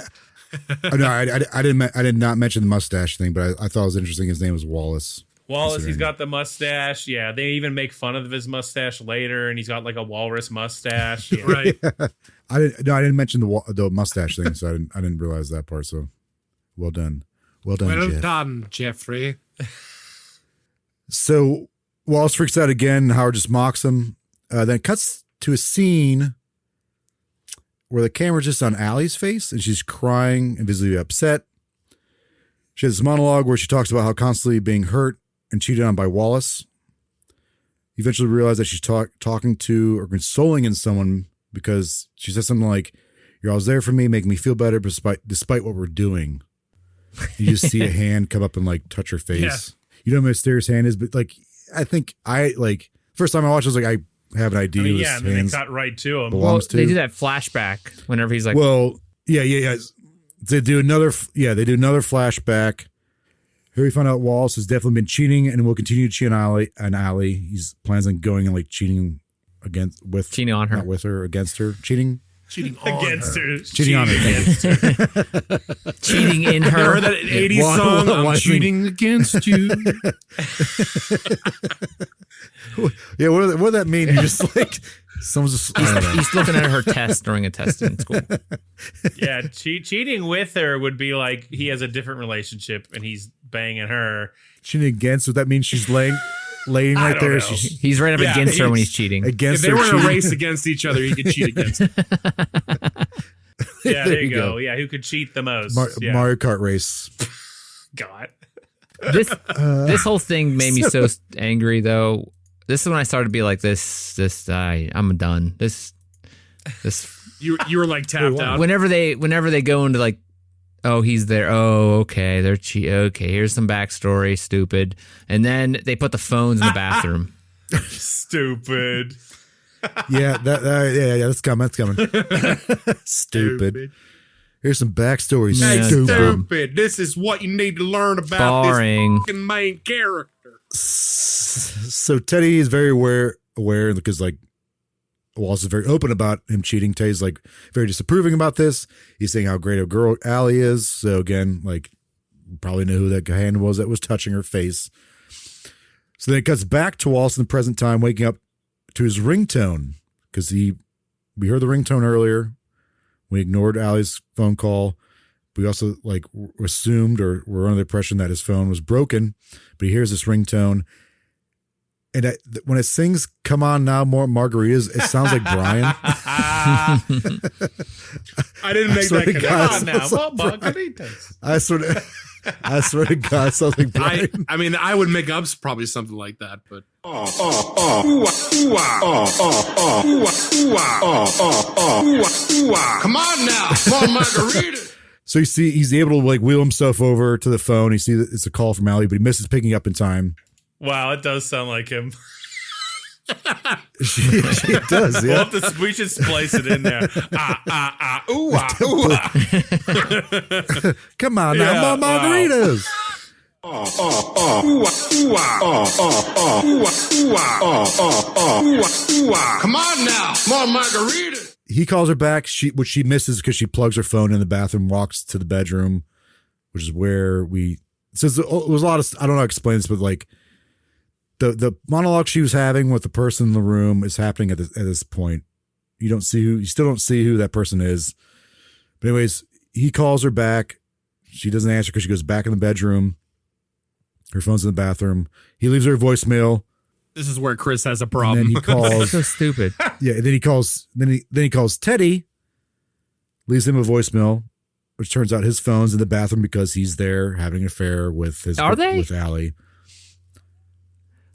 did not mention the mustache thing, but I thought it was interesting. His name was Wallace. Wallace, he's got the mustache. Yeah, they even make fun of his mustache later, and he's got like a walrus mustache. Yeah. Right. I didn't mention the mustache thing, so I didn't realize that part. So, well done, Jeff. Done, Jeffrey. So Wallace freaks out again. Howard just mocks him. Then it cuts to a scene where the camera's just on Allie's face, and she's crying and visibly upset. She has this monologue where she talks about how constantly being hurt and cheated on by Wallace. You eventually realize that she's talking to or consoling in someone because she says something like, "You're always there for me, making me feel better, despite what we're doing." You just see a hand come up and like touch her face. Yeah. You know what a mysterious hand is, but like I think first time I watched, I was like, I have an idea. I mean, who yeah, his and then they hands cut right to him. belongs Well, to. they do that flashback whenever he's like, Well, yeah. They do another flashback. Here we find out Wallace has definitely been cheating and will continue to cheat on Allie. He's plans on going and like cheating cheating on her. not with her, against her, cheating Cheating on Against her. Cheating on her. against her. cheating in You her. heard that 80s Why- song? why- I'm cheating against you. Yeah, what would that mean? You just like someone's just. I don't know. He's looking at her test during a test in school. Yeah, cheating with her would be like he has a different relationship and he's banging her. Cheating against. Would that mean she's laying right don't there? know. She's He's right up Yeah, against her when he's he's cheating. If against they her. were in a cheating. race against each other, you could cheat against them. Yeah, there you go. Yeah, who could cheat the most? Yeah. Mario Kart race. God. This whole thing made me so angry though. This is when I started to be like I'm done. This You were like tapped out. whenever they go into like, oh, he's there. Oh, okay. Okay, here's some backstory, stupid. And then they put the phones in the bathroom. Stupid. Yeah, that's coming. Stupid. Here's some backstory. Yeah. Stupid. Stupid. This is what you need to learn about Boring. this fucking main character. So Teddy is very aware because like Wallace is very open about him cheating. Teddy's like very disapproving about this. He's saying how great a girl Allie is. So again, like probably know who that hand was that was touching her face. So then it cuts back to Wallace in the present time, waking up to his ringtone because we heard the ringtone earlier. We ignored Allie's phone call. We also like assumed or were under the impression that his phone was broken, but he hears this ringtone. And when it sings "Come On Now, More Margaritas," it sounds like Brian. I didn't make that connection. Come on now, more margaritas. I swear to God, it sounds like Brian. I mean, I would make up probably something like that, but come on now, more margaritas. So you see, he's able to like wheel himself over to the phone. You see that it's a call from Allie, but he misses picking up in time. Wow, it does sound like him. She does, yeah. We should splice it in there. Ooh, ooh. Come on now, more margaritas. Come on now, more margaritas. He calls her back, which she misses because she plugs her phone in the bathroom, walks to the bedroom, which is where it was a lot of, I don't know how to explain this, but like the monologue she was having with the person in the room is happening at this point. You still don't see who that person is. But anyways, he calls her back. She doesn't answer because she goes back in the bedroom. Her phone's in the bathroom. He leaves her a voicemail. This is where Chris has a problem. And then he calls. So stupid. Yeah, and then he calls. Then he calls Teddy. Leaves him a voicemail, which turns out his phone's in the bathroom because he's there having an affair with with Allie.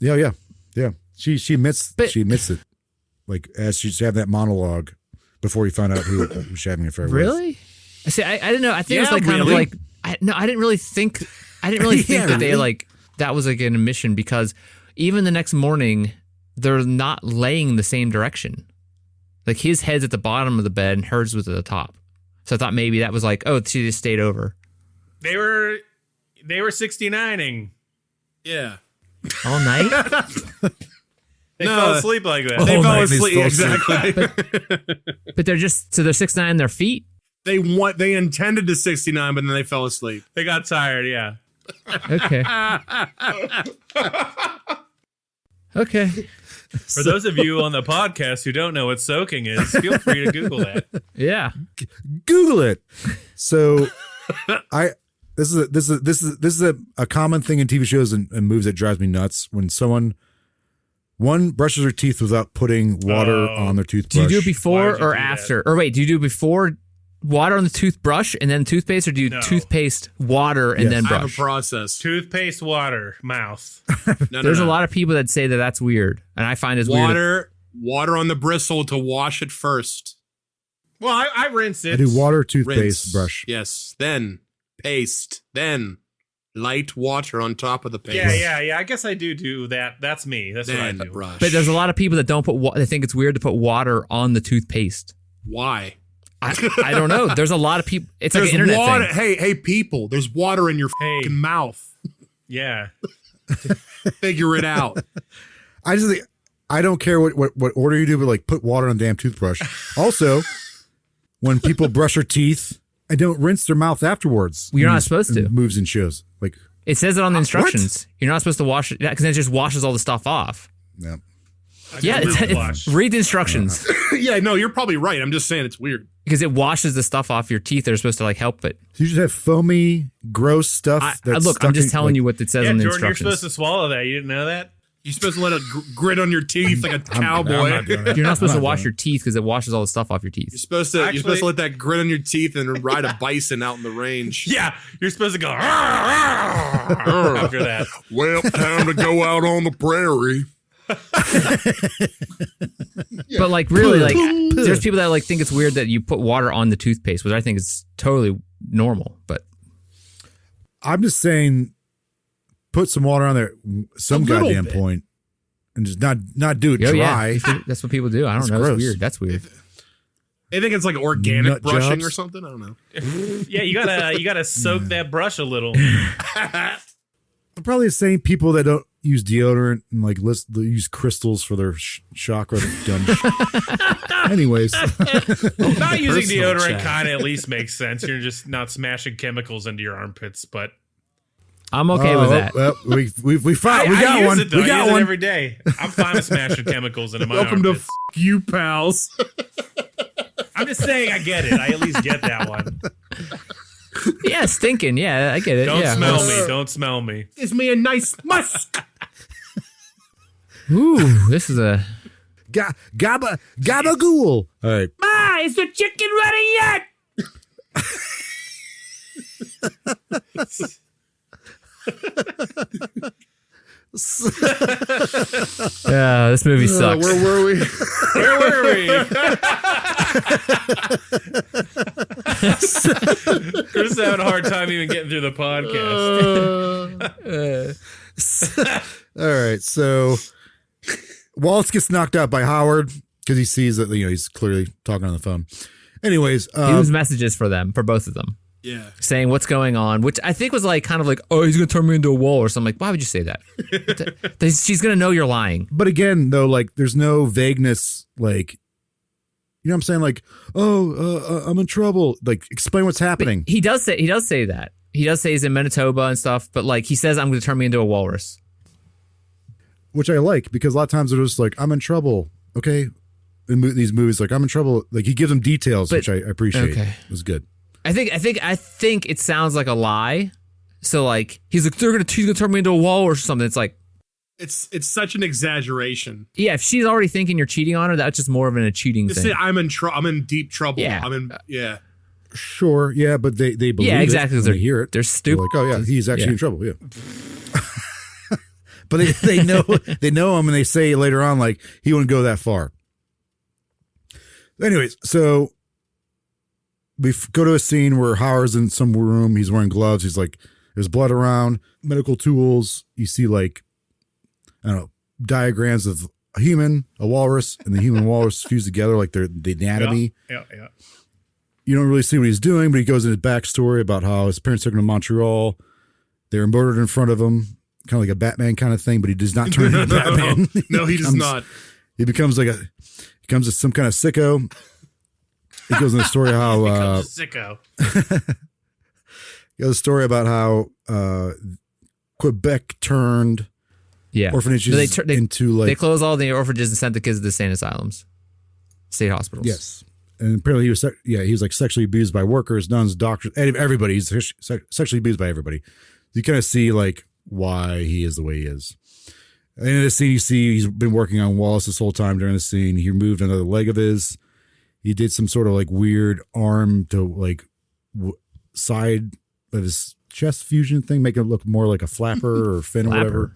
Yeah. She admits it. Like as she's having that monologue before he found out who was having an affair with. Really? See, I didn't know. I think it was like kind of like I didn't really think that they like that was like an admission because even the next morning they're not laying the same direction. Like his head's at the bottom of the bed and hers was at the top. So I thought maybe that was like, oh, she just stayed over. They were 69ing. Yeah. All night? They fell asleep like that. They fell night asleep, exactly. But they're 6'9" their feet? They intended to 69, but then they fell asleep. They got tired, yeah. Okay. Okay. For those of you on the podcast who don't know what soaking is, feel free to Google that. Yeah. Google it. So this is a common thing in TV shows and movies that drives me nuts when one brushes their teeth without putting water on their toothbrush. Do you do it before or after? Or wait, do you do it before water on the toothbrush and then toothpaste, or do you toothpaste, water, and then brush? I have a process. Toothpaste, water, mouth. There's a lot of people that say that that's weird, and I find it's weird. Water on the bristle to wash it first. Well, I rinse it. I do water, toothpaste, Rinse. brush. Yes. Then paste. Then light water on top of the paste. Yeah. I guess I do that. That's me. That's then what I do. Brush. But there's a lot of people that don't they think it's weird to put water on the toothpaste. Why? I don't know. There's a lot of people. It's like an internet water. thing. Hey, people. There's water in your fucking mouth. Yeah. Figure it out. I just think I don't care what order you do, but like put water on the damn toothbrush. Also, when people brush their teeth and don't rinse their mouth afterwards, You're not supposed to. Moves and shows like It says it on the instructions. What? You're not supposed to wash it because it just washes all the stuff off. Yeah. Yeah, read the instructions. Yeah, no, you're probably right. I'm just saying it's weird. Because it washes the stuff off your teeth that are supposed to like help it. So you just have foamy, gross stuff. Look, I'm just telling you what it says on the Jordan, instructions. you're supposed to swallow that. You didn't know that? You're supposed to let it grit on your teeth like a cowboy. I'm not doing that. You're not supposed to wash your teeth because it washes all the stuff off your teeth. You're supposed to let that grit on your teeth and ride a bison out in the range. Yeah, you're supposed to go after that. Well, time to go out on the prairie. But like really, like there's people that like think it's weird that you put water on the toothpaste, which I think is totally normal. But I'm just saying, put some water on there, some goddamn bit. point, and just not do it dry. Yeah. That's what people do. I don't know. gross. It's weird. That's weird. I think it's like organic Nut brushing jobs. or something. I don't know. Yeah, you gotta soak that brush a little. Probably the same people that don't use deodorant and like use crystals for their chakra gun. Anyways, Not using Personal deodorant chat. kind of at least makes sense. You're just not smashing chemicals into your armpits, but I'm okay with that. Well, we got I one. use it, though. We I got use it one. every day. I'm fine with smashing chemicals into my Welcome to armpits. you, pals. I'm just saying I get it. I at least get that one. Yeah, stinking. Yeah, I get it. Don't yeah. smell me. Don't smell me. Gives me a nice musk. Ooh, this is a gabagool. All right. Ma, is the chicken ready yet? Yeah, this movie sucks. Where were we? Where were we? Chris is having a hard time even getting through the podcast. All right. So Wallace gets knocked out by Howard because he sees that he's clearly talking on the phone. Anyways, He leaves messages for both of them. Yeah. Saying what's going on, which I think was kind of like, oh, he's going to turn me into a wall or something. Like, why would you say that? She's going to know you're lying. But again, though, there's no vagueness, you know what I'm saying? I'm in trouble. Explain what's happening. But he does say that. He does say he's in Manitoba and stuff, but he says, I'm going to turn me into a walrus. Which I like, because a lot of times they're just like, I'm in trouble. Okay. In these movies, I'm in trouble. He gives them details, which I appreciate. Okay. It was good. I think it sounds like a lie. So he's like, he's gonna turn me into a walrus or something. It's like it's such an exaggeration. Yeah, if she's already thinking you're cheating on her, that's just more of a cheating thing. Say I'm in deep trouble. Yeah. Sure, yeah, but they believe exactly. It when they hear it. They're stupid. They're oh yeah, he's actually in trouble. Yeah. But they know him, and they say later on he wouldn't go that far. Anyways, so we go to a scene where Howard's in some room. He's wearing gloves. He's there's blood around, medical tools. You see I don't know, diagrams of a human, a walrus, and the human walrus fused together they're the anatomy. Yeah. You don't really see what he's doing, but he goes into his backstory about how his parents took him to Montreal. They were murdered in front of him, kind of like a Batman kind of thing, but he does not turn into Batman. No, he does not. He becomes some kind of sicko. He goes into the story how sicko. He has a story about how Quebec turned orphanages into they closed all the orphanages and sent the kids to the sane asylums, state hospitals. Yes, and apparently he was sexually abused by workers, nuns, doctors, everybody. He's sexually abused by everybody. You kind of see why he is the way he is. And in the scene, you see he's been working on Wallace this whole time. During the scene, he removed another leg of his. He did some sort of weird arm to side of his chest fusion thing, make it look more like a flapper or fin or whatever.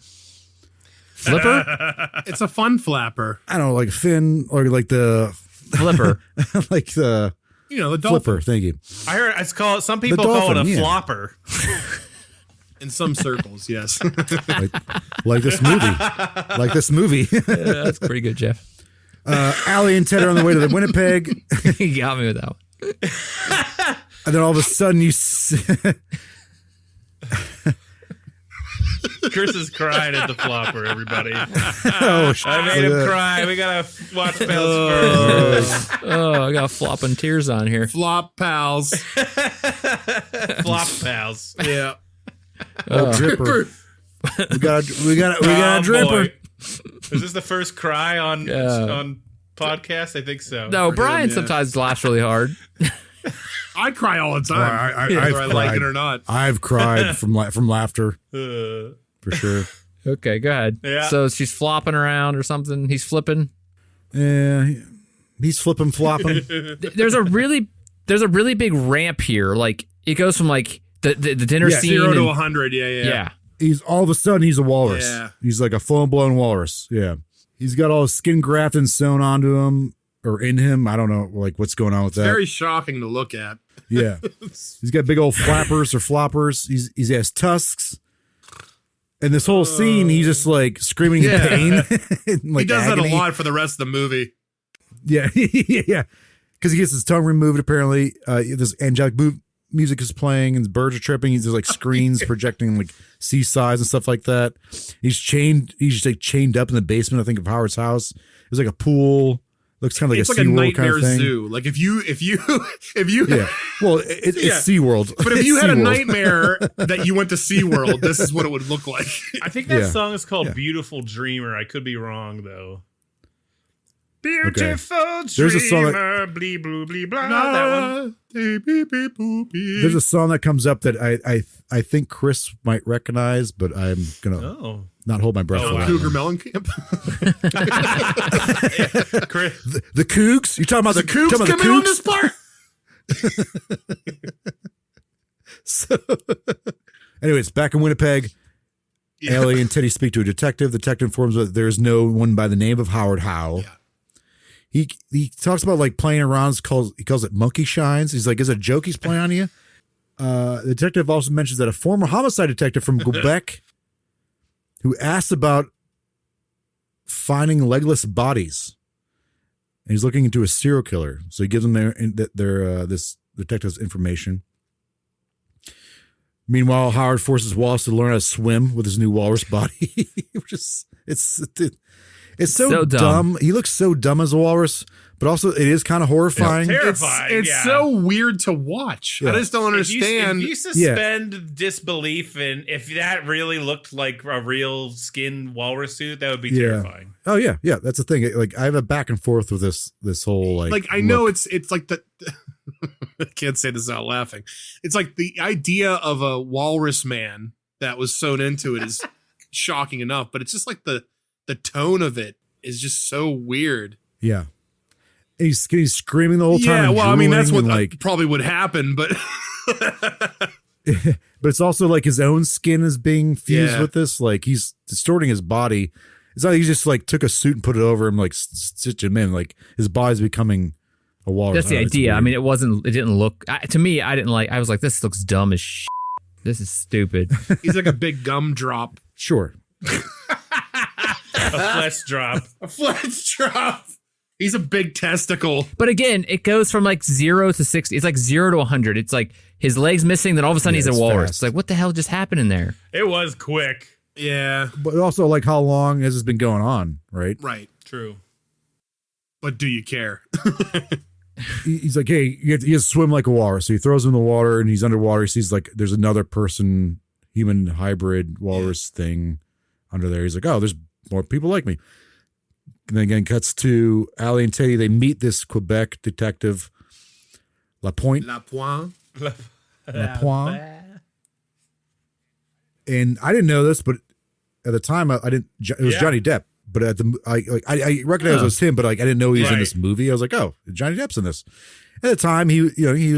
Flipper? It's a fun flapper. I don't know, like a fin or the flipper, like the the dolphin. Flipper. Thank you. I heard some people call it a flopper. In some circles, yes. like this movie. Yeah, that's pretty good, Jeff. Allie and Ted are on the way to the Winnipeg. You got me with that one. And then all of a sudden you Chris is crying at the flopper, everybody. Oh, I made him cry. We gotta watch pals first. I got flopping tears on here. Flop pals. Flop pals. Yeah. Dripper. We got a dripper. Boy. Is this the first cry on podcast? I think so. No, Brian sometimes laughs really hard. I cry all the time, whether I like it or not. I've cried from laughter, for sure. Okay, go ahead. Yeah. So she's flopping around or something. He's flipping. Yeah, he's flipping, flopping. There's a really big ramp here. It goes from the dinner scene 0 to 100. Yeah. He's all of a sudden he's a walrus. Yeah. He's like a full blown walrus. Yeah. He's got all his skin grafted and sewn onto him or in him. I don't know what's going on with that. Very shocking to look at. Yeah. He's got big old flappers or floppers. He has tusks. And this whole scene, he's just screaming in pain. He does agony. That a lot for the rest of the movie. Yeah. Yeah. Because he gets his tongue removed, apparently. This angelic music is playing and birds are tripping. There's screens projecting seasides and stuff like that. He's just chained up in the basement, I think, of Howard's house. There's a pool. Looks kind of it's like a SeaWorld kind of thing. Zoo. If you yeah. Well, it's SeaWorld. But if you had a nightmare that you went to SeaWorld, this is what it would look like. I think that song is called Beautiful Dreamer. I could be wrong though. Beautiful There's a song dreamer, blee, blue, blee, blah. That one. There's a song that comes up that I think Chris might recognize, but I'm gonna not hold my breath for that. Cougar Mellencamp. Chris. The Cougs? You talking about The Cougs talking about coming on this part? So, anyways, back in Winnipeg, Ellie and Teddy speak to a detective. The detective informs that there is no one by the name of Howard Howe. Yeah. He talks about like playing around. He calls it monkey shines. He's like, is it a joke he's playing on you? The detective also mentions that a former homicide detective from Quebec who asked about finding legless bodies. And he's looking into a serial killer. So he gives them this detective's information. Meanwhile, Howard forces Wallace to learn how to swim with his new walrus body, which is it's so dumb. He looks so dumb as a walrus, but also it is kind of horrifying. Yeah, terrifying. It's so weird to watch. Yeah. I just don't understand. If you suspend disbelief in if that really looked like a real skin walrus suit, that would be terrifying. Oh yeah, that's the thing. Like I have a back and forth with this whole like I know it's like the I can't say this without laughing. It's like the idea of a walrus man that was sewn into it is shocking enough, but it's just like the tone of it is just so weird. Yeah. He's screaming the whole time. Yeah, well, I mean, that's what like probably would happen, but but it's also like his own skin is being fused with this. Like he's distorting his body. It's not like he just like took a suit and put it over him, like stitched him in. Like his body's becoming a walrus. That's the idea. I mean, it didn't look, to me, I was like, this looks dumb as shit. This is stupid. he's like a big gumdrop. Sure. A flesh drop. A flesh drop. He's a big testicle. But again, it goes from like 0 to 60. It's like 0 to 100. It's like his leg's missing, then all of a sudden he's a walrus. Fast. It's like, what the hell just happened in there? It was quick. Yeah. But also like how long has this been going on, right? Right. True. But do you care? He's like, hey, he has to swim like a walrus. So he throws him in the water and he's underwater. He sees like there's another person, human hybrid walrus thing under there. He's like, oh, there's more people like me. And then again, cuts to Allie and Teddy. They meet this Quebec detective, Lapointe. Lapointe. And I didn't know this, but at the time, I didn't. It was Johnny Depp. But at I recognized it was him, but like I didn't know he was in this movie. I was like, oh, Johnny Depp's in this. At the time, he was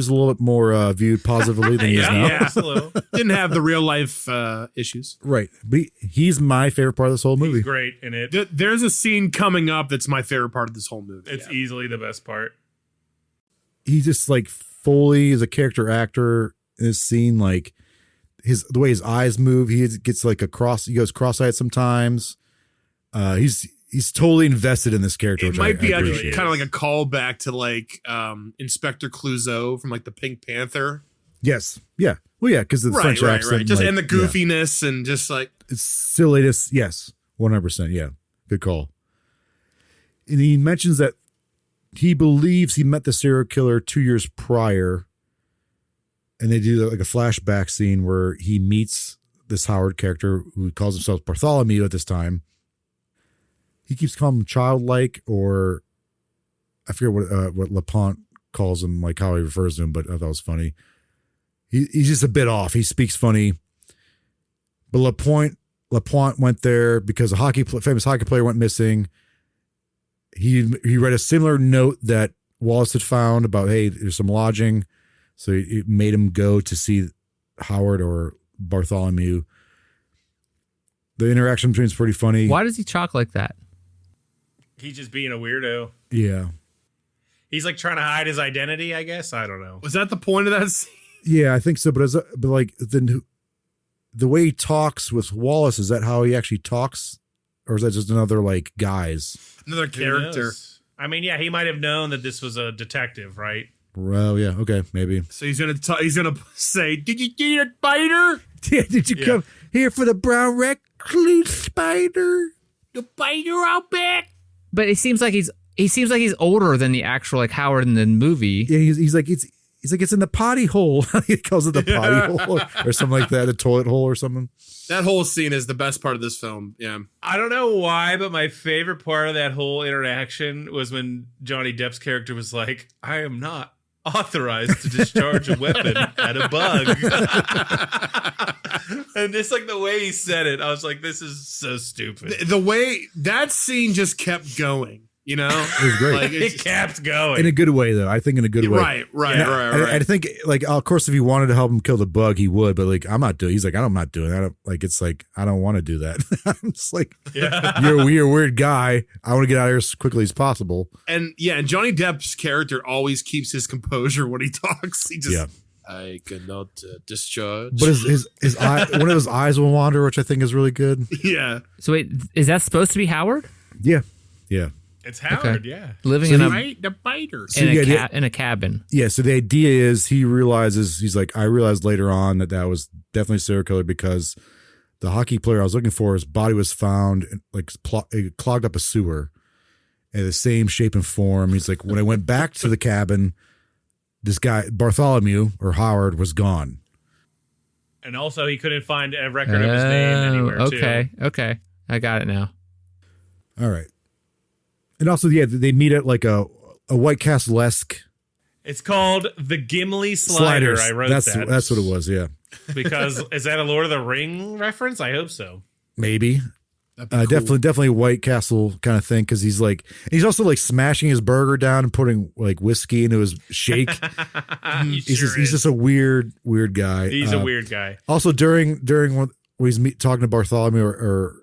a little bit more viewed positively than he is now. Yeah, a little. Didn't have the real life issues. Right. But he's my favorite part of this whole movie. He's great in it. There's a scene coming up that's my favorite part of this whole movie. It's easily the best part. He just like fully is a character actor in this scene. Like the way his eyes move, he gets like he goes cross-eyed sometimes. He's totally invested in this character. It might be kind of like a callback to like Inspector Clouseau from like the Pink Panther. Yes. Yeah. Well, yeah, because of the French accent. Just like, and the goofiness and just like it's silliness. Yes, 100%. Yeah, good call. And he mentions that he believes he met the serial killer 2 years prior, and they do like a flashback scene where he meets this Howard character who calls himself Bartholomew at this time. He keeps calling him childlike, or I forget what Lapointe calls him, like how he refers to him, but I thought it was funny. He's just a bit off. He speaks funny. But Lapointe went there because a famous hockey player went missing. He read a similar note that Wallace had found about, hey, there's some lodging. So it made him go to see Howard or Bartholomew. The interaction between is pretty funny. Why does he talk like that? He's just being a weirdo. Yeah. He's like trying to hide his identity, I guess. I don't know. Was that the point of that scene? Yeah, I think so. But like the way he talks with Wallace, is that how he actually talks, or is that just another like guise? Another character. I mean, yeah, he might have known that this was a detective, right? Well, yeah, okay, maybe. So he's gonna say, "Did you get a spider? Yeah, did you come here for the brown recluse spider? The spider out back?" But it seems like he's older than the actual like Howard in the movie. Yeah, he's like it's He's like, it's in the potty hole. He calls it the potty hole or something like that, the toilet hole or something. That whole scene is the best part of this film. Yeah. I don't know why, but my favorite part of that whole interaction was when Johnny Depp's character was like, I am not authorized to discharge a weapon at a bug. And just like the way he said it, I was like, this is so stupid. The way that scene just kept going. You know, it was great. Like, It kept going in a good way, though. I think in a good way. Right. I think, like, of course, if he wanted to help him kill the bug, he would. But like, I'm not doing. He's like, I'm not doing that. It's like I don't want to do that. I'm just like, you're a weird guy. I want to get out of here as quickly as possible. And Johnny Depp's character always keeps his composure when he talks. He just, I cannot discharge. But his eye, one of his eyes will wander, which I think is really good. Yeah. So wait, is that supposed to be Howard? Yeah. It's Howard, Okay. Living in the biter. in a cabin. Yeah, so the idea is he realizes, he's like, I realized later on that was definitely a serial killer because the hockey player I was looking for, his body was found like it clogged up a sewer in the same shape and form. He's like, when I went back to the cabin, this guy, Bartholomew or Howard, was gone. And also he couldn't find a record of his name anywhere, too. Okay. I got it now. All right. And also, they meet at like a White Castle-esque. It's called the Gimli Slider. I wrote that. That's what it was, yeah. Because is that a Lord of the Ring reference? I hope so. Maybe. Cool. Definitely White Castle kind of thing, because he's also like smashing his burger down and putting like whiskey into his shake. He's just a weird guy. He's a weird guy. Also, during when he's talking to Bartholomew or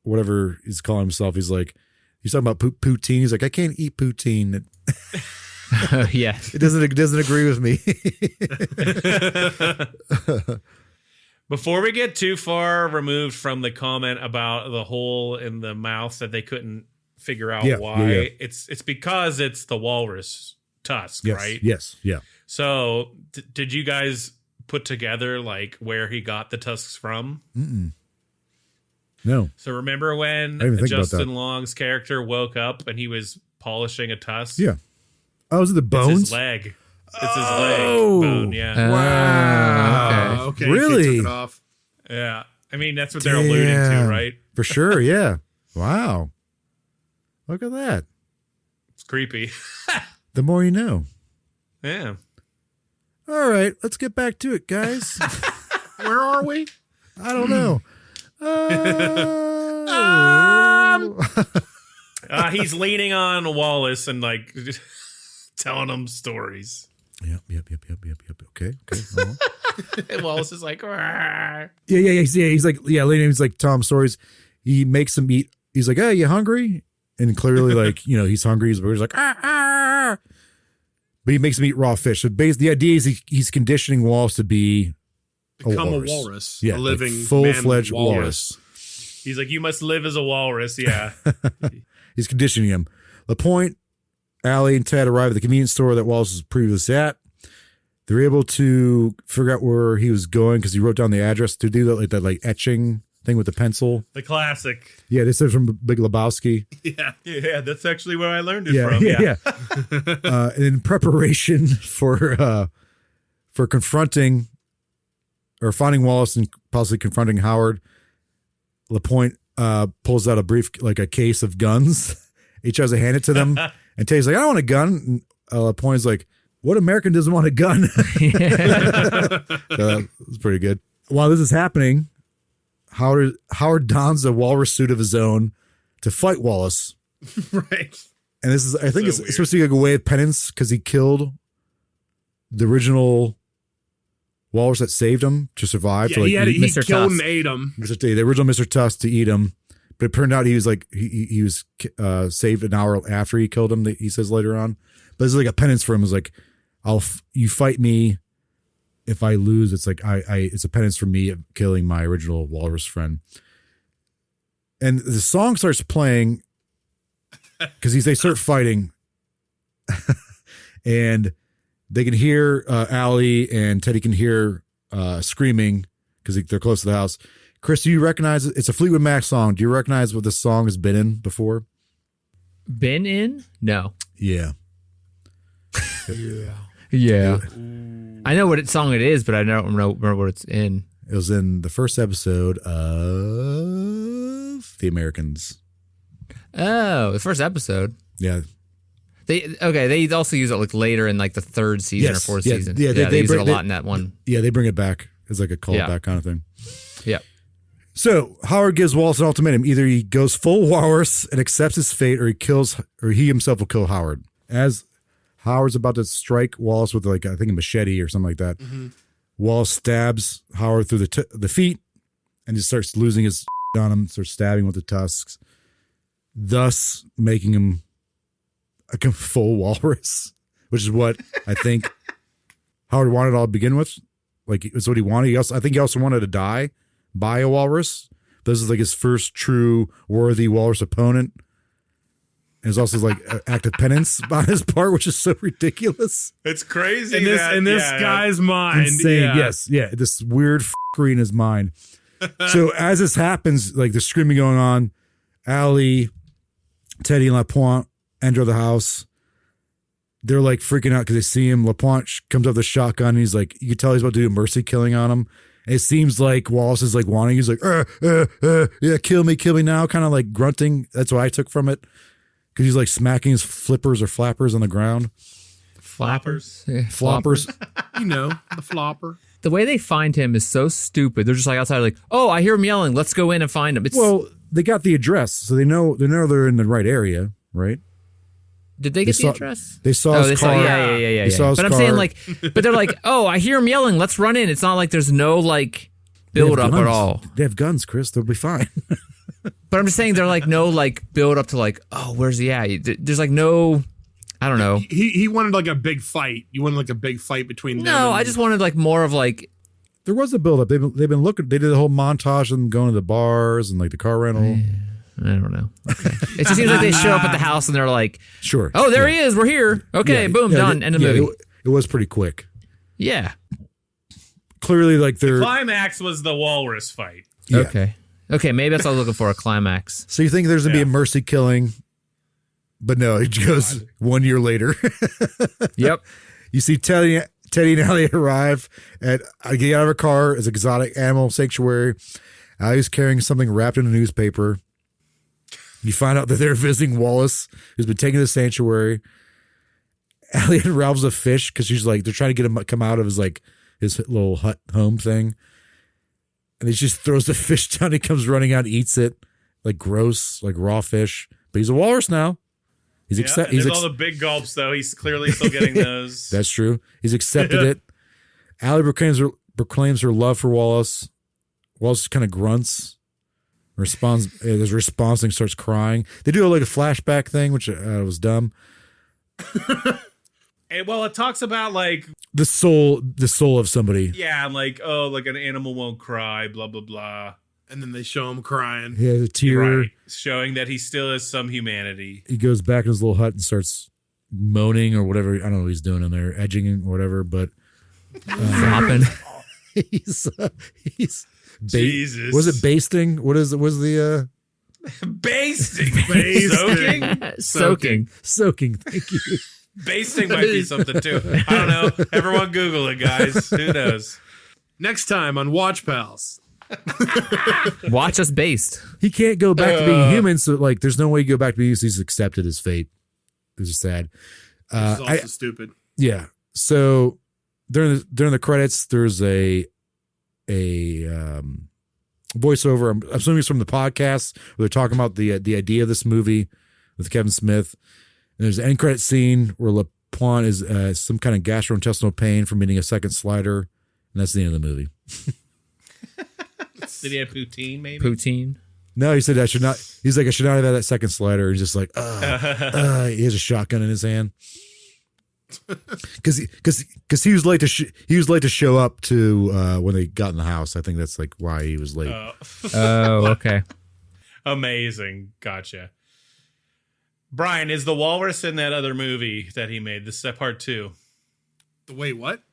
whatever he's calling himself, he's talking about poutine. He's like, I can't eat poutine. Yeah, it doesn't agree with me. Before we get too far removed from the comment about the hole in the mouth that they couldn't figure out why, it's because it's the walrus Tusk, right? Yes, yeah. So did you guys put together like where he got the tusks from? Mm-mm. No. So remember when Justin Long's character woke up and he was polishing a tusk? Yeah. Oh, is it the bones? It's his leg. It's his leg bone, yeah. Wow. Okay. Really? Took it off. Yeah. I mean, that's what they're alluding to, right? For sure, yeah. Wow. Look at that. It's creepy. The more you know. Yeah. All right, let's get back to it, guys. Where are we? I don't know. He's leaning on Wallace and like telling him stories. Yep. Okay. And Wallace is like, "Rawr." Yeah. He's like, leaning. He's like telling him stories. He makes him eat. He's like, hey, you hungry? And clearly, like, he's hungry. He's like, ah. But he makes him eat raw fish. So basically, the idea is he's conditioning Wallace to become a walrus. Yeah, a living like full-fledged walrus. He's like, you must live as a walrus. Yeah. He's conditioning him. LaPointe, Allie, and Ted arrive at the convenience store that Wallace was previously at. They're able to figure out where he was going because he wrote down the address to do that etching thing with the pencil. The classic. Yeah, this is from Big Lebowski. Yeah, that's actually where I learned it from. Yeah. And in preparation for confronting or finding Wallace and possibly confronting Howard, LaPointe pulls out a case of guns. He tries to hand it to them, and Teddy's like, I don't want a gun. And LaPointe's like, what American doesn't want a gun? So that's pretty good. While this is happening, Howard dons a walrus suit of his own to fight Wallace. Right. And this is, I think it's supposed to be like a way of penance because he killed the original walrus that saved him to survive. Yeah, he Mr. killed Tusk. and ate him. The original Mr. Tusk to eat him. But it turned out he was like, he was saved an hour after he killed him, he says later on. But it's like a penance for him. It's like, you fight me. If I lose, it's like, it's a penance for me of killing my original walrus friend. And the song starts playing because they start fighting. And they can hear Allie and Teddy can hear screaming because they're close to the house. Chris, do you recognize it? It's a Fleetwood Mac song. Do you recognize what this song has been in before? Been in? No. Yeah. Yeah. I know what song it is, but I don't remember what it's in. It was in the first episode of The Americans. Oh, the first episode. Yeah. They also use it like later in like the third season or fourth season. Yeah, they use it a lot in that one. Yeah, they bring it back. It's like a callback kind of thing. Yeah. So Howard gives Wallace an ultimatum. Either he goes full Walrus and accepts his fate, or he himself will kill Howard. As Howard's about to strike Wallace with like, I think, a machete or something like that, Wallace stabs Howard through the feet and just starts losing his on him, starts stabbing with the tusks, thus making him a full Walrus, which is what I think Howard wanted all to begin with. Like, it's what he wanted. I think he also wanted to die by a walrus. This is like his first true worthy walrus opponent. And it's also like an act of penance on his part, which is so ridiculous. It's crazy. In this guy's mind. Insane. Yes. Yeah. This weird f***ery in his mind. So as this happens, like the screaming going on, Allie, Teddy, and LaPointe enter the house. They're like freaking out because they see him. LaPointe comes up with a shotgun. And he's like, you can tell he's about to do a mercy killing on him. And it seems like Wallace is like wanting. He's like, yeah, kill me now. Kind of like grunting. That's what I took from it. Because he's like smacking his flippers or flappers on the ground. Flappers? Yeah. Floppers. The flopper. The way they find him is so stupid. They're just like outside, like, oh, I hear him yelling. Let's go in and find him. Well, they got the address, so they know they're in the right area, right? Did they get the address? They saw his car. Yeah. Saw his but I'm car. saying like, but they're like, oh, I hear him yelling. Let's run in. It's not like there's no like build up at all. They have guns, Chris. They'll be fine. But I'm just saying they're like no like build up to like, oh, where's he at? There's like no, I don't know. He wanted like a big fight. You wanted like a big fight between them. No, I just wanted like more of like. There was a build up. They've been looking. They did the whole montage of them going to the bars and like the car rental. I don't know. Okay. It just seems like they show up at the house and they're like, sure. Oh, there he is. We're here. Okay, boom, done. End of the movie. It was pretty quick. Yeah. Clearly, like the climax was the walrus fight. Yeah. Okay, maybe that's what I was looking for, a climax. So you think there's going to be a mercy killing, but no, it goes 1 year later. Yep. You see Teddy and Allie arrive get out of her car as exotic animal sanctuary. Allie's carrying something wrapped in a newspaper. You find out that they're visiting Wallace, who's been taken to the sanctuary. Allie unravels a fish because she's like, they're trying to get him to come out of his little hut home thing. And he just throws the fish down. He comes running out and eats it. Like gross, like raw fish. But he's a walrus now. He's all the big gulps, though. He's clearly still getting those. That's true. He's accepted it. Allie proclaims her love for Wallace. Wallace kind of grunts. His response and starts crying. They do like a flashback thing, which was dumb. Well, it talks about like the soul of somebody. Yeah, I'm like, oh, like an animal won't cry, blah blah blah. And then they show him crying. He has a tear, right, showing that he still has some humanity. He goes back in his little hut and starts moaning or whatever. I don't know what he's doing in there, edging or whatever, but flopping. He's Jesus. Was it basting? What is it? Was the basting? Soaking. Thank you. Basting might be something too. I don't know. Everyone Google it, guys. Who knows? Next time on Watch Pals. Watch us based. He can't go back to being human, so like there's no way he can go back to being he's accepted his fate. This is sad. This is also stupid. Yeah. So during the credits, there's a voiceover. I'm assuming it's from the podcast where they're talking about the idea of this movie with Kevin Smith. And there's an end credit scene where LaPointe is some kind of gastrointestinal pain from eating a second slider, and that's the end of the movie. Did he have poutine? Maybe poutine. No, he said I should not. He's like I should not have had that second slider. He's just like, he has a shotgun in his hand. Because he was late to show up to when they got in the house. I think that's like why he was late. Oh, okay. Amazing. Gotcha. Brian, is the walrus in that other movie that he made? This is part 2. Wait, what?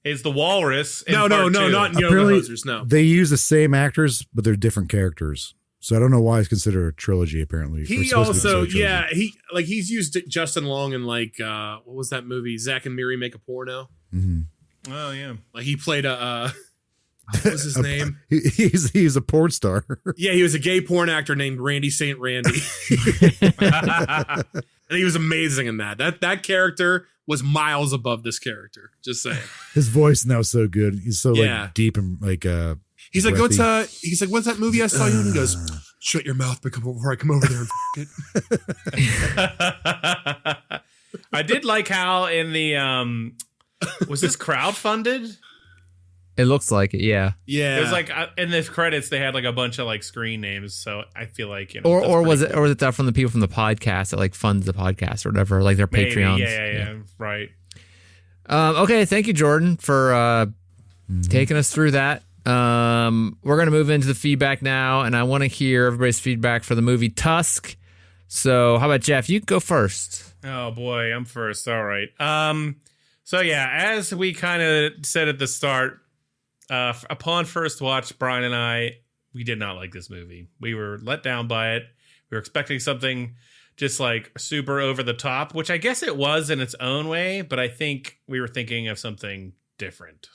Is the walrus in No, part 2? not Yoga Hosers, no. They use the same actors, but they're different characters. So I don't know why it's considered a trilogy. Apparently, He also, he's used Justin Long in like what was that movie? Zack and Miri Make a Porno. Mm-hmm. Oh yeah, like he played a what was his name? He's a porn star. Yeah, he was a gay porn actor named Randy St. Randy, and he was amazing in that. That character was miles above this character. Just saying. His voice now is so good. He's so like deep and like He's like, what's that movie I saw you? And he goes, shut your mouth before I come over there and it. I did like how in the was this crowdfunded? It looks like it, yeah. It was like in the credits they had like a bunch of like screen names, so I feel like or was it that from the people from the podcast that like funds the podcast or whatever, like their Patreons? Yeah, right. Okay, thank you, Jordan, for taking us through that. We're gonna move into the feedback now, and I want to hear everybody's feedback for the movie Tusk. So, how about Jeff? You go first. Oh boy, I'm first. All right. So yeah, as we kind of said at the start, upon first watch, Brian and we did not like this movie. We were let down by it. We were expecting something just like super over the top, which I guess it was in its own way, but I think we were thinking of something different.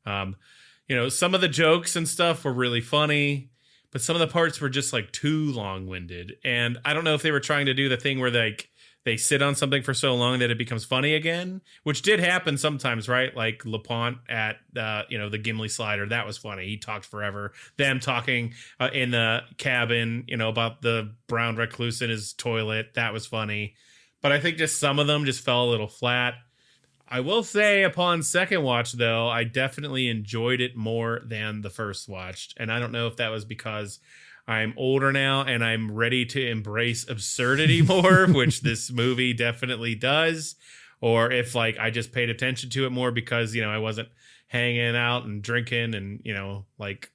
Some of the jokes and stuff were really funny, but some of the parts were just like too long-winded. And I don't know if they were trying to do the thing where they sit on something for so long that it becomes funny again, which did happen sometimes, right? Like LaPont at the Gimli slider, that was funny. He talked forever. Them talking in the cabin, about the brown recluse in his toilet, that was funny. But I think just some of them just fell a little flat. I will say upon second watch, though, I definitely enjoyed it more than the first watch. And I don't know if that was because I'm older now and I'm ready to embrace absurdity more, which this movie definitely does. Or if like I just paid attention to it more because, I wasn't hanging out and drinking and, it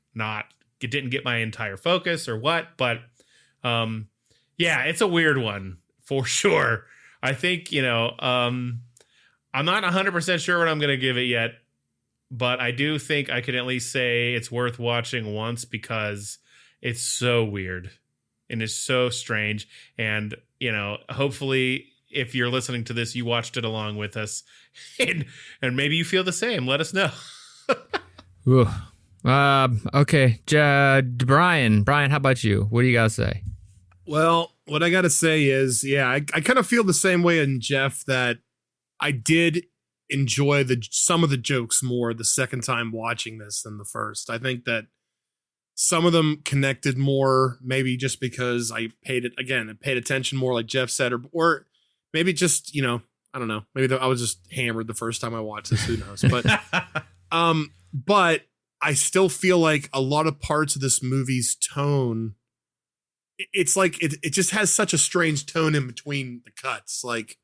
didn't get my entire focus or what. But it's a weird one for sure. I think, I'm not 100% sure what I'm going to give it yet, but I do think I can at least say it's worth watching once because it's so weird and it's so strange. And, hopefully if you're listening to this, you watched it along with us and maybe you feel the same. Let us know. Okay. Brian, how about you? What do you got to say? Well, what I got to say is, I kind of feel the same way in Jeff that I did enjoy some of the jokes more the second time watching this than the first. I think that some of them connected more, maybe just because I paid attention more, like Jeff said, or maybe just, I don't know, maybe I was just hammered the first time I watched this. Who knows? But I still feel like a lot of parts of this movie's tone, it's like it just has such a strange tone in between the cuts, like.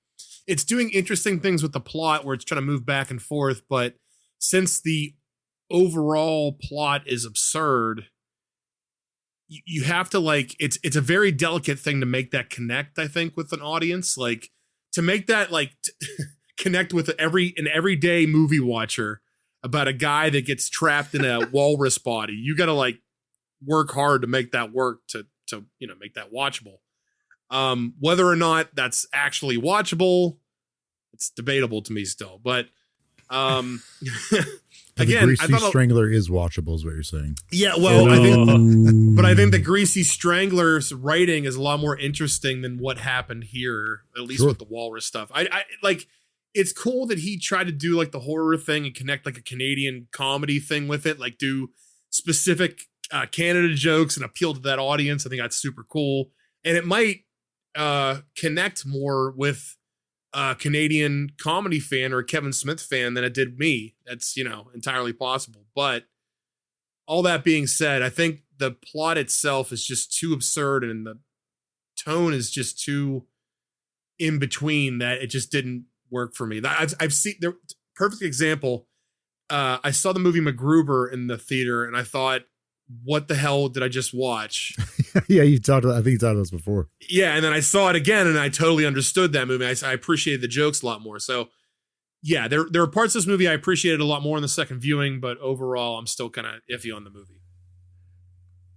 It's doing interesting things with the plot where it's trying to move back and forth, but since the overall plot is absurd, you have to it's a very delicate thing to make that connect, I think, with an audience. Like to make that connect with an everyday movie watcher about a guy that gets trapped in a walrus body. You got to work hard to make that work to make that watchable. Whether or not that's actually watchable, it's debatable to me still. But again, the Greasy I thought Strangler is watchable, is what you're saying. Yeah, well, I think the Greasy Strangler's writing is a lot more interesting than what happened here, at least with the walrus stuff. I it's cool that he tried to do the horror thing and connect a Canadian comedy thing with it, do specific Canada jokes and appeal to that audience. I think that's super cool, and it might connect more with a Canadian comedy fan or a Kevin Smith fan than it did me. That's, entirely possible. But all that being said, I think the plot itself is just too absurd and the tone is just too in between that it just didn't work for me. I've seen the perfect example. I saw the movie MacGruber in the theater and I thought, what the hell did I just watch? Yeah, I think you talked about this before. Yeah, and then I saw it again, and I totally understood that movie. I appreciated the jokes a lot more. So, yeah, there are parts of this movie I appreciated a lot more in the second viewing, but overall, I'm still kind of iffy on the movie.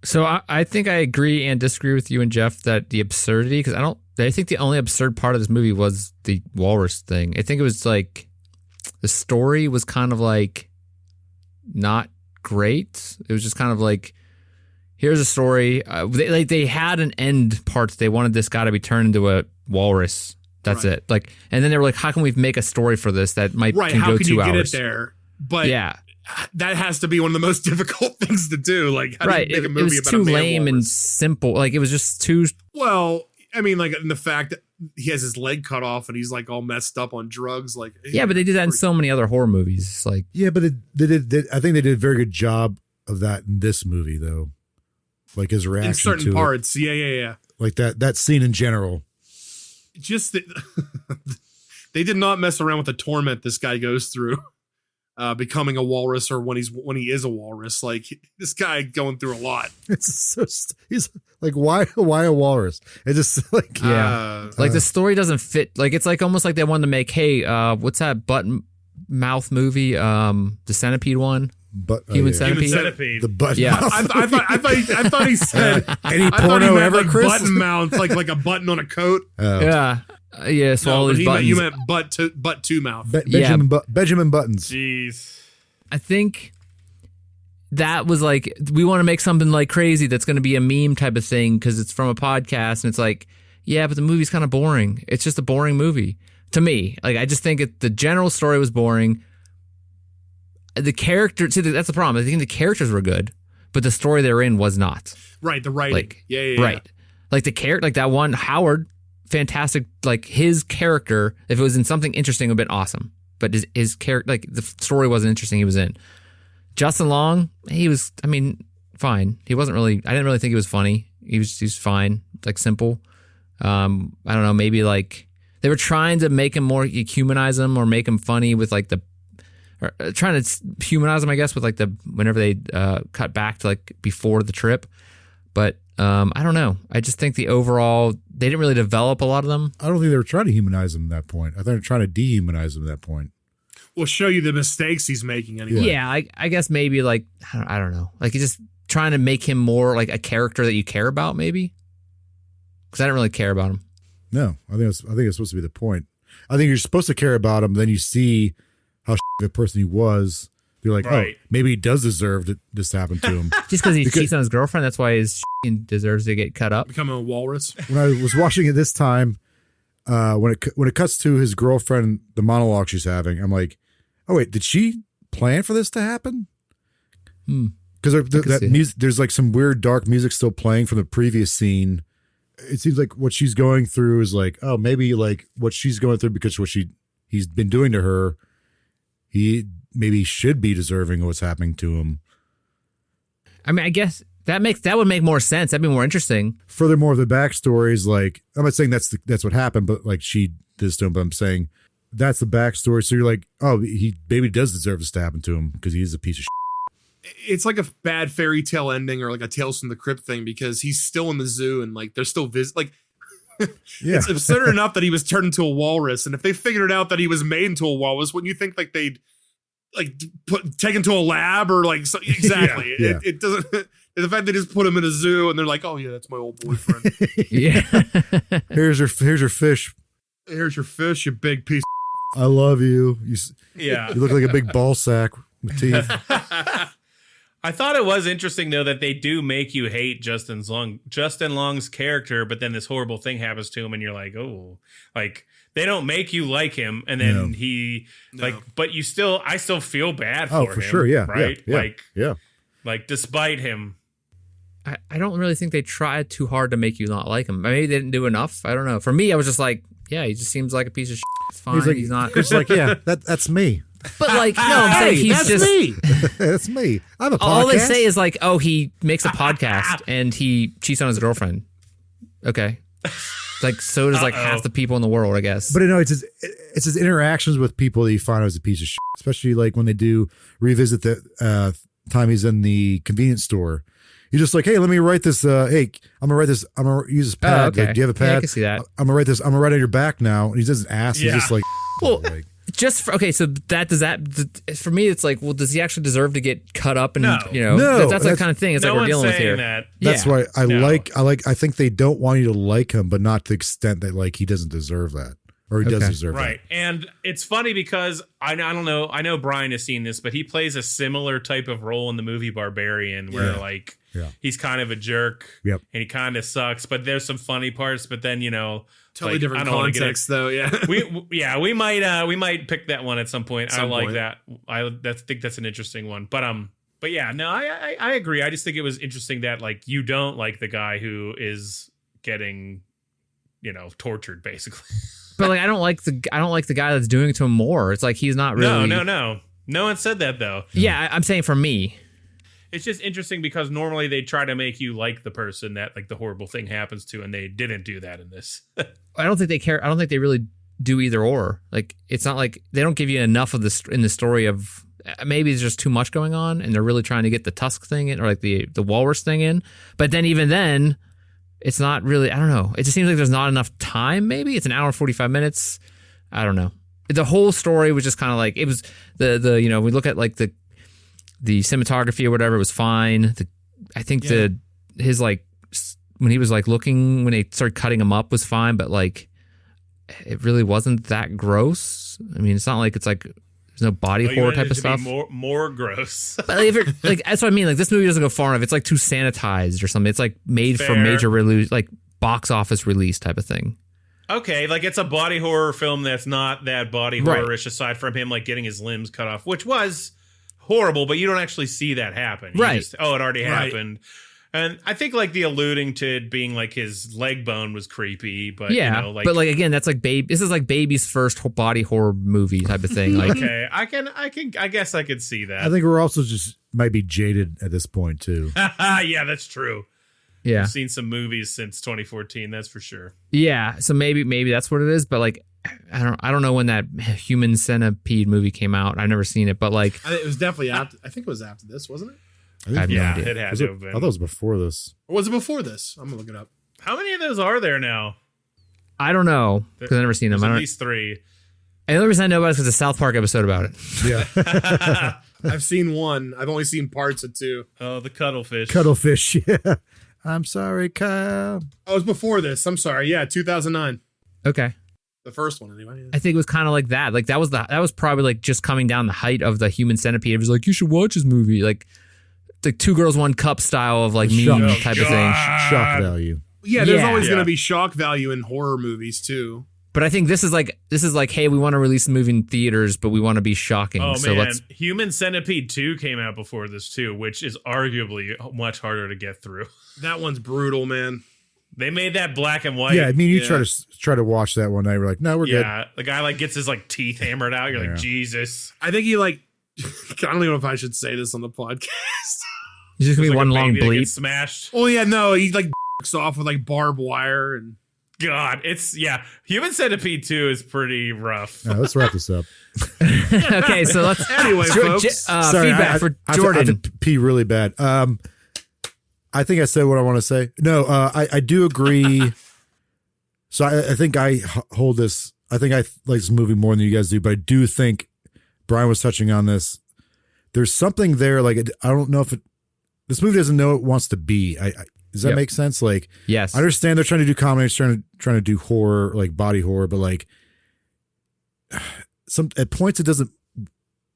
So I think I agree and disagree with you and Jeff that the absurdity, because I think the only absurd part of this movie was the walrus thing. I think it was like the story was kind of like not great. It was just kind of like, here's a story. They had an end part. They wanted this guy to be turned into a walrus. That's it. Like, and then they were like, how can we make a story for this that might can how go can 2 you hours? get it there? But yeah. That has to be one of the most difficult things to do. Like, how do you make a movie it was about too a man lame and walrus? simple. Like, it was just too. Well, I mean, like, in the fact that he has his leg cut off and he's like all messed up on drugs. Like, Yeah, but they did that in so many other horror movies. It's like, Yeah, but they did. I think they did a very good job of that in this movie, though. Like his reaction in certain to parts. it. Yeah. Like that scene in general. Just that they did not mess around with the torment this guy goes through, becoming a walrus, or when he is a walrus. Like, this guy going through a lot. It's so he's like, why a walrus? It's just like, like the story doesn't fit. Like, it's like almost like they wanted to make, hey, what's that button mouth movie? The centipede one. But Human Centipede. Human Centipede. The butt. Yeah. mouth. I thought he said Any I thought porno he meant ever, like Chris? button mouth, like a button on a coat. Oh. Yeah. So all No, these buttons. you meant butt to mouth. Benjamin Buttons. Jeez. I think that was like, we want to make something like crazy that's going to be a meme type of thing because it's from a podcast, and it's like, yeah, but the movie's kind of boring. It's just a boring movie to me. Like, I just think the general story was boring. The character, see, that's the problem. I think the characters were good, but the story they're in was not. Right, the writing. Like, yeah. Right. Like the character, like that one Howard, fantastic. Like, his character, if it was in something interesting, it would have been awesome. But his character, like, the story wasn't interesting. He was in. Justin Long, he was, I mean, fine. He wasn't really, I didn't really think he was funny. He was fine, like, simple. I don't know, maybe like they were trying to make him more, humanize him or make him funny with like trying to humanize him, I guess, with like whenever they cut back to like before the trip. But I don't know. I just think the overall, they didn't really develop a lot of them. I don't think they were trying to humanize him at that point. I think they were trying to dehumanize him at that point. We'll show you the mistakes he's making anyway. Yeah, I guess maybe like, I don't know. Like, you're just trying to make him more like a character that you care about, maybe. Because I didn't really care about him. No, I think it's supposed to be the point. I think you're supposed to care about him. Then you see how the person he was. You're like, Right. oh, maybe he does deserve this to happen to him. Just because he cheats on his girlfriend, that's why his deserves to get cut up. Becoming a walrus. When I was watching it this time, when it cuts to his girlfriend, the monologue she's having, I'm like, oh wait, did she plan for this to happen? Because there's like some weird dark music still playing from the previous scene. It seems like what she's going through is like, oh, maybe like what she's going through because what he's been doing to her, he maybe should be deserving of what's happening to him. I mean, I guess that would make more sense. That'd be more interesting. Furthermore, the backstory is like, I'm not saying that's what happened, but like she did this to him, but I'm saying that's the backstory. So you're like, oh, he maybe does deserve this to happen to him because he is a piece of shit. It's like a bad fairy tale ending or like a Tales from the Crypt thing because he's still in the zoo and like they're still like Yeah. it's absurd enough that he was turned into a walrus, and if they figured out that he was made into a walrus, wouldn't you think like they'd like take him to a lab or like exactly? Yeah. It doesn't. The fact they just put him in a zoo and they're like, oh yeah, that's my old boyfriend. Yeah. Here's your fish. Here's your fish, you big piece. I love you. You Yeah. look like a big ball sack with teeth. I thought it was interesting though that they do make you hate Justin Long's character, but then this horrible thing happens to him, and you're like, oh, like they don't make you like him, and then but I still feel bad for him. Oh, for sure, yeah, right, yeah. like despite him. I don't really think they tried too hard to make you not like him. Maybe they didn't do enough. I don't know. For me, I was just like, yeah, he just seems like a piece of shit. It's fine. He's not. It's like, yeah, that's me. But like, no, I'm saying he's that's just me. That's me. I have a podcast. all they say is like, oh, he makes a podcast and he cheats on his girlfriend. Okay, like so does like half the people in the world, I guess. But no, it's his interactions with people that you find out is a piece of shit. Especially like when they do revisit the time he's in the convenience store. You're just like, hey, let me write this. Hey, I'm gonna write this. I'm gonna use this pad. okay. Like, do you have a pad? Yeah, I can see that. I'm gonna write this. I'm gonna write on your back now. And he doesn't ask. Yeah. He's just like, Well, like, Okay, so for me, it's like, well, does he actually deserve to get cut up? And No. That's that kind of thing. It's no like we're one's dealing with saying here. that. That's Yeah. why I No. I think they don't want you to like him, but not to the extent that like he doesn't deserve that, or he does deserve Right. And it's funny because I don't know. I know Brian has seen this, but he plays a similar type of role in the movie Barbarian, where like he's kind of a jerk. Yep. And he kind of sucks, but there's some funny parts. But then Totally like, different I don't wanna get context, though. Yeah. we might pick that one at some point. I like point. that. I think that's an interesting one. But yeah, no, I agree. I just think it was interesting that like you don't like the guy who is getting tortured basically. But like I don't like the guy that's doing it to him more. It's like he's not really. No one said that though. Yeah, I'm saying for me. It's just interesting because normally they try to make you like the person that like the horrible thing happens to, and they didn't do that in this. I don't think they care. I don't think they really do either or. Like it's not like they don't give you enough of this in the story of maybe there's just too much going on, and they're really trying to get the Tusk thing in or like the Walrus thing in. But then even then, it's not really. I don't know. It just seems like there's not enough time. Maybe it's an hour 45 minutes. I don't know. The whole story was just kind of like it was the we look at like the cinematography or whatever was fine. I think his like when he was like looking when they started cutting him up was fine, but like it really wasn't that gross. I mean, it's not like it's like there's no body horror type of stuff. More gross. But like, if it, like that's what I mean. Like this movie doesn't go far enough. It's like too sanitized or something. It's like made for major release, like box office release type of thing. Okay, like it's a body horror film that's not that body horror-ish aside from him like getting his limbs cut off, which was horrible, but you don't actually see that happen. You just, it already happened. And I think like the alluding to it being like his leg bone was creepy, but but like again, that's like this is like baby's first body horror movie type of thing. Like okay, I guess I could see that. I think we're also just might be jaded at this point too. Yeah, that's true. Yeah, I've seen some movies since 2014, that's for sure. Yeah, so maybe that's what it is, but like I don't know when that Human Centipede movie came out. I've never seen it, but like it was definitely after. I think it was after this, wasn't it? I have no idea. It had to have been. I thought it was before this. Or was it before this? I'm gonna look it up. How many of those are there now? I don't know because I've never seen them. There's at least 3. And the only reason I know about it is because the South Park episode about it. Yeah. I've seen 1. I've only seen parts of 2. Oh, the cuttlefish. Cuttlefish. Yeah. I'm sorry, Kyle. Oh, it was before this. I'm sorry. Yeah, 2009. Okay. The first one, anyway. Yeah. I think it was kind of like that. Like that was probably like just coming down the height of the Human Centipede. It was like you should watch this movie, like 2 girls 1 cup style of like meme type of thing. Shock value. Yeah, there's always going to be shock value in horror movies too. But I think this is like, hey, we want to release the movie in theaters, but we want to be shocking. Oh so man, Human Centipede 2 came out before this too, which is arguably much harder to get through. That one's brutal, man. They made that black and white. Yeah, I mean, you try to watch that one night. We're like, no, we're good. Yeah, the guy like gets his like teeth hammered out. You're like, Jesus. I think he like. I don't even know if I should say this on the podcast. It's just gonna be like one a long baby that bleep. gets smashed. Oh yeah, no, he like off with like barbed wire and. God, Human Centipede 2 is pretty rough. Yeah, let's wrap this up. Okay, so let's Anyway, folks. Sorry, feedback for Jordan. I have to pee really bad. I think I said what I want to say. No, I do agree. So I think I hold this. I think I like this movie more than you guys do, but I do think Brian was touching on this. There's something there. Like I don't know if this movie doesn't know what it wants to be. Does that make sense? Like, yes, I understand they're trying to do comedy, trying to do horror, like body horror, but like at points it doesn't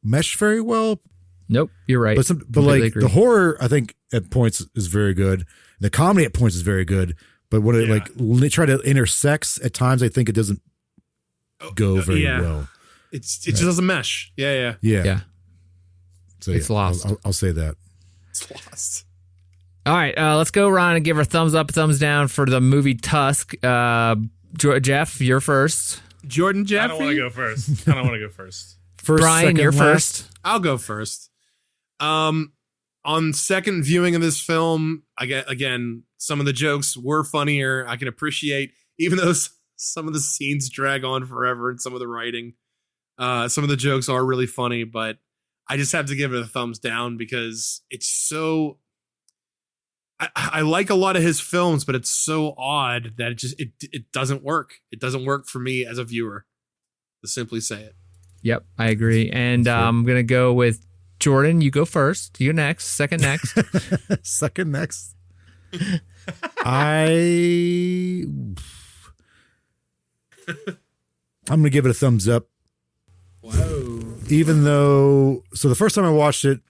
mesh very well. Nope, you're right. But like agree. The horror, I think at points is very good. The comedy at points is very good. But when it like try to intersects at times, I think it doesn't go very well. It just doesn't mesh. Yeah. So it's lost. I'll say that. It's lost. All right, let's go around and give her thumbs up, thumbs down for the movie Tusk. Jeff, you're first. Jordan, Jeff. I don't want to go first. First, Brian, second, you're last. first. I'll go first. On second viewing of this film, again, some of the jokes were funnier. I can appreciate, even though some of the scenes drag on forever and some of the writing, some of the jokes are really funny, but I just have to give it a thumbs down because it's so. I like a lot of his films, but it's so odd that it doesn't work. It doesn't work for me as a viewer, to simply say it. Yep, I agree. And I'm going to go with Jordan. You go first. You next. Second next. Second next. I'm going to give it a thumbs up. Whoa. Even though, so the first time I watched it,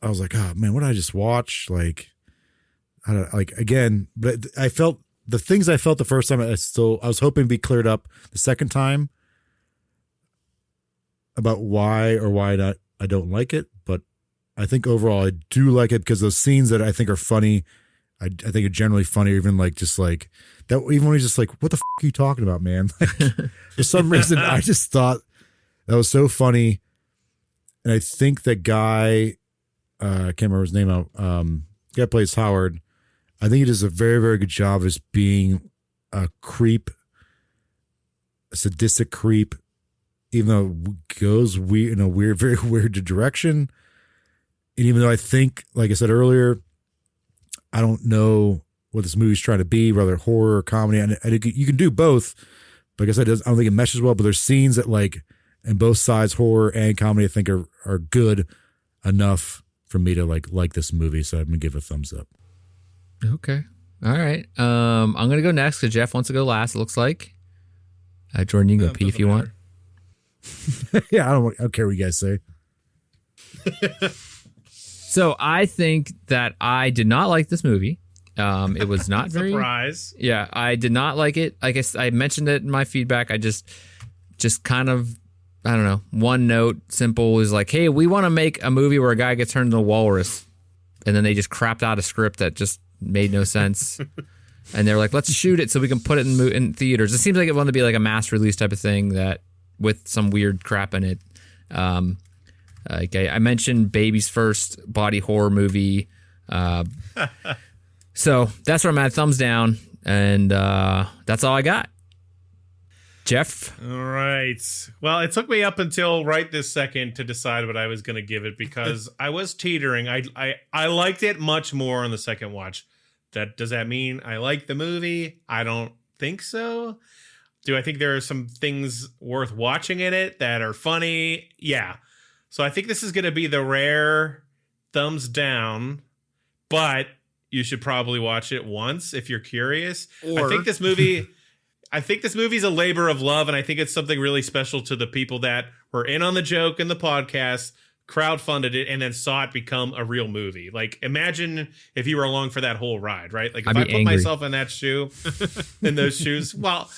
I was like, oh man, what did I just watch? Like, I don't like again, but I felt the things I felt the first time. I was hoping to be cleared up the second time about why or why not I don't like it. But I think overall I do like it because those scenes that I think are funny, I think are generally funny. Even like just like that, even when he's just like, what the are you talking about, man? Like, for some reason, I just thought that was so funny. And I think that guy, I can't remember his name out. Guy plays Howard. I think he does a very, very good job as being a creep, a sadistic creep, even though it goes weird in a weird, very weird direction. And even though I think, like I said earlier, I don't know what this movie's trying to be, whether horror or comedy. And you can do both. But like I said, I don't think it meshes well. But there's scenes that like, and both sides, horror and comedy, I think are good enough for me to like this movie. So I'm gonna give it a thumbs up. Okay. All right. I'm gonna go next because Jeff wants to go last. It looks like. Jordan, you can go pee if you want. Yeah, I don't care what you guys say. So I think that I did not like this movie. It was not very surprise. Yeah, I did not like it. I guess I mentioned it in my feedback. I just kind of, I don't know, one note, simple, is like, hey, we want to make a movie where a guy gets turned into a walrus. And then they just crapped out a script that just made no sense. And they're like, let's shoot it so we can put it in theaters. It seems like it wanted to be like a mass release type of thing that with some weird crap in it. I mentioned Baby's first body horror movie. So that's where I'm at. Thumbs down. And that's all I got. Jeff? All right. Well, it took me up until right this second to decide what I was going to give it because I was teetering. I liked it much more on the second watch. Does that mean I like the movie? I don't think so. Do I think there are some things worth watching in it that are funny? Yeah. So I think this is going to be the rare thumbs down, but you should probably watch it once if you're curious. I think this movie's a labor of love, and I think it's something really special to the people that were in on the joke in the podcast, crowdfunded it, and then saw it become a real movie. Like, imagine if you were along for that whole ride, right? Like, if I put myself in that shoe, in those shoes, well,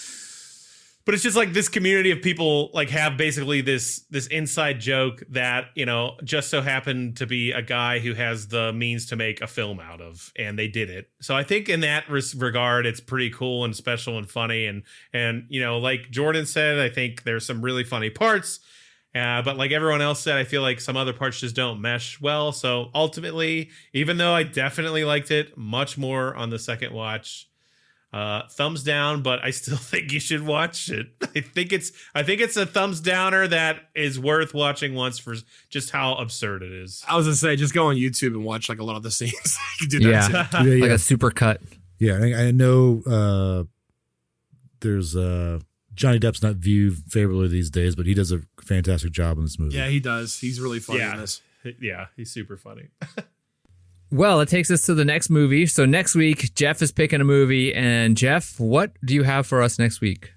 but it's just like this community of people like have basically this inside joke that, you know, just so happened to be a guy who has the means to make a film out of, and they did it. So I think in that regard, it's pretty cool and special and funny. And, you know, like Jordan said, I think there's some really funny parts. But like everyone else said, I feel like some other parts just don't mesh well. So ultimately, even though I definitely liked it much more on the second watch, thumbs down, but I still think you should watch it. I think it's a thumbs downer that is worth watching once for just how absurd it is. I was gonna say, just go on YouTube and watch like a lot of the scenes. You can do that too. Like a super cut. Yeah, I know there's Johnny Depp's not viewed favorably these days, but he does a fantastic job in this movie. Yeah, he does. He's really funny in this. Yeah, he's super funny. Well, it takes us to the next movie. So next week, Jeff is picking a movie. And Jeff, what do you have for us next week?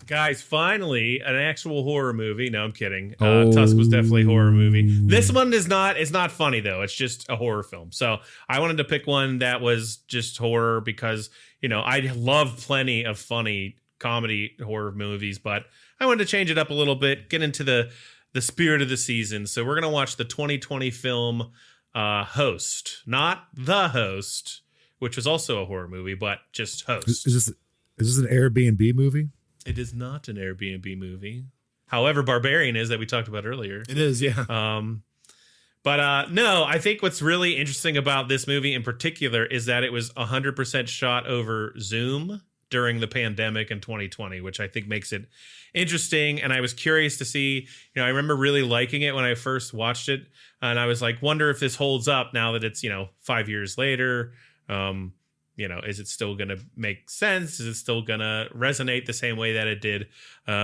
Guys, finally, an actual horror movie. No, I'm kidding. Tusk was definitely a horror movie. This one is not. It's not funny though. It's just a horror film. So I wanted to pick one that was just horror because, you know, I love plenty of funny comedy horror movies, but I wanted to change it up a little bit, get into the spirit of the season. So we're gonna watch the 2020 film Host, not The Host, which was also a horror movie, but just Host. Is this an Airbnb movie? It is not an Airbnb movie. However, Barbarian is, that we talked about earlier. It is, yeah. But no, I think what's really interesting about this movie in particular is that it was 100% shot over Zoom during the pandemic in 2020, which I think makes it interesting. And I was curious to see, you know, I remember really liking it when I first watched it. And I was like, wonder if this holds up now that it's, you know, 5 years later. You know, is it still going to make sense? Is it still going to resonate the same way that it did?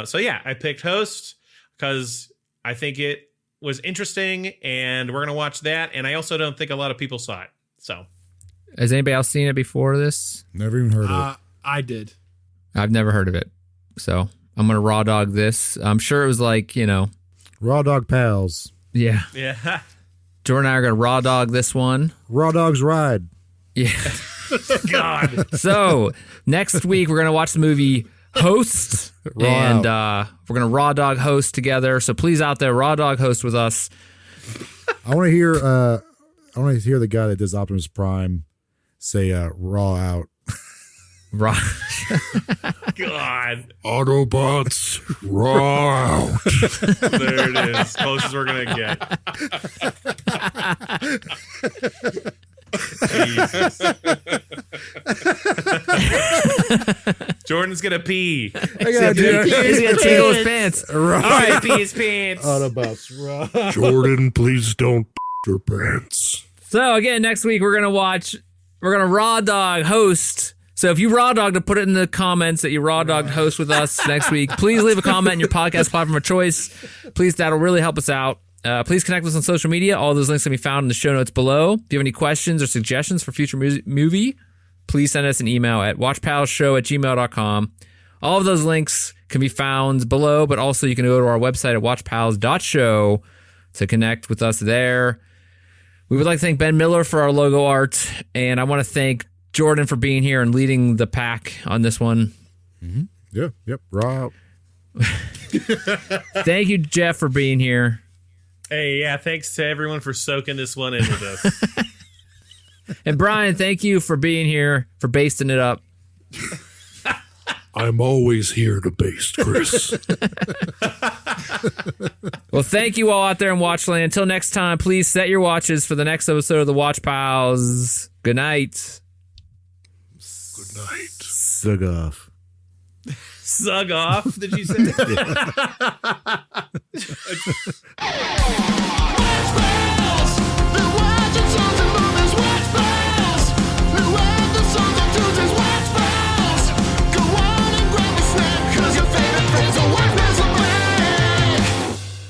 So yeah, I picked Host because I think it was interesting, and we're going to watch that. And I also don't think a lot of people saw it. So, has anybody else seen it before this? Never even heard of it. I did. I've never heard of it. So I'm going to raw dog this. I'm sure it was like, Raw Dog Pals. Yeah. Yeah. Jordan and I are going to raw dog this one. Raw Dogs Ride. Yeah. God. So next week we're going to watch the movie Host. And we're going to raw dog Host together. So please out there, raw dog Host with us. I want to hear the guy that does Optimus Prime say raw out. Raw. God. Autobots, raw out. There it is. Close as we're going to get. Jesus. Jordan's going to pee. I gotta do it. He's going to tingle his pants. All right, pee his pants. Autobots raw. Jordan, please don't your pants. So again, next week we're going to raw dog Host. So if you raw dogged it, put it in the comments that you raw dogged Host with us next week. Please leave a comment in your podcast platform of choice. Please, that'll really help us out. Please connect with us on social media. All those links can be found in the show notes below. If you have any questions or suggestions for future movie, please send us an email at watchpals.show@gmail.com. All of those links can be found below, but also you can go to our website at watchpals.show to connect with us there. We would like to thank Ben Miller for our logo art, and I want to thank Jordan for being here and leading the pack on this one. Mm-hmm. Yeah, yep, raw out. Thank you, Jeff, for being here. Hey, yeah, thanks to everyone for soaking this one in with us. And Brian, thank you for being here, for basting it up. I'm always here to baste, Chris. Well, thank you all out there in Watchland. Until next time, please set your watches for the next episode of the Watch Pals. Good night. Good night. Sug off. Sug off, did you say?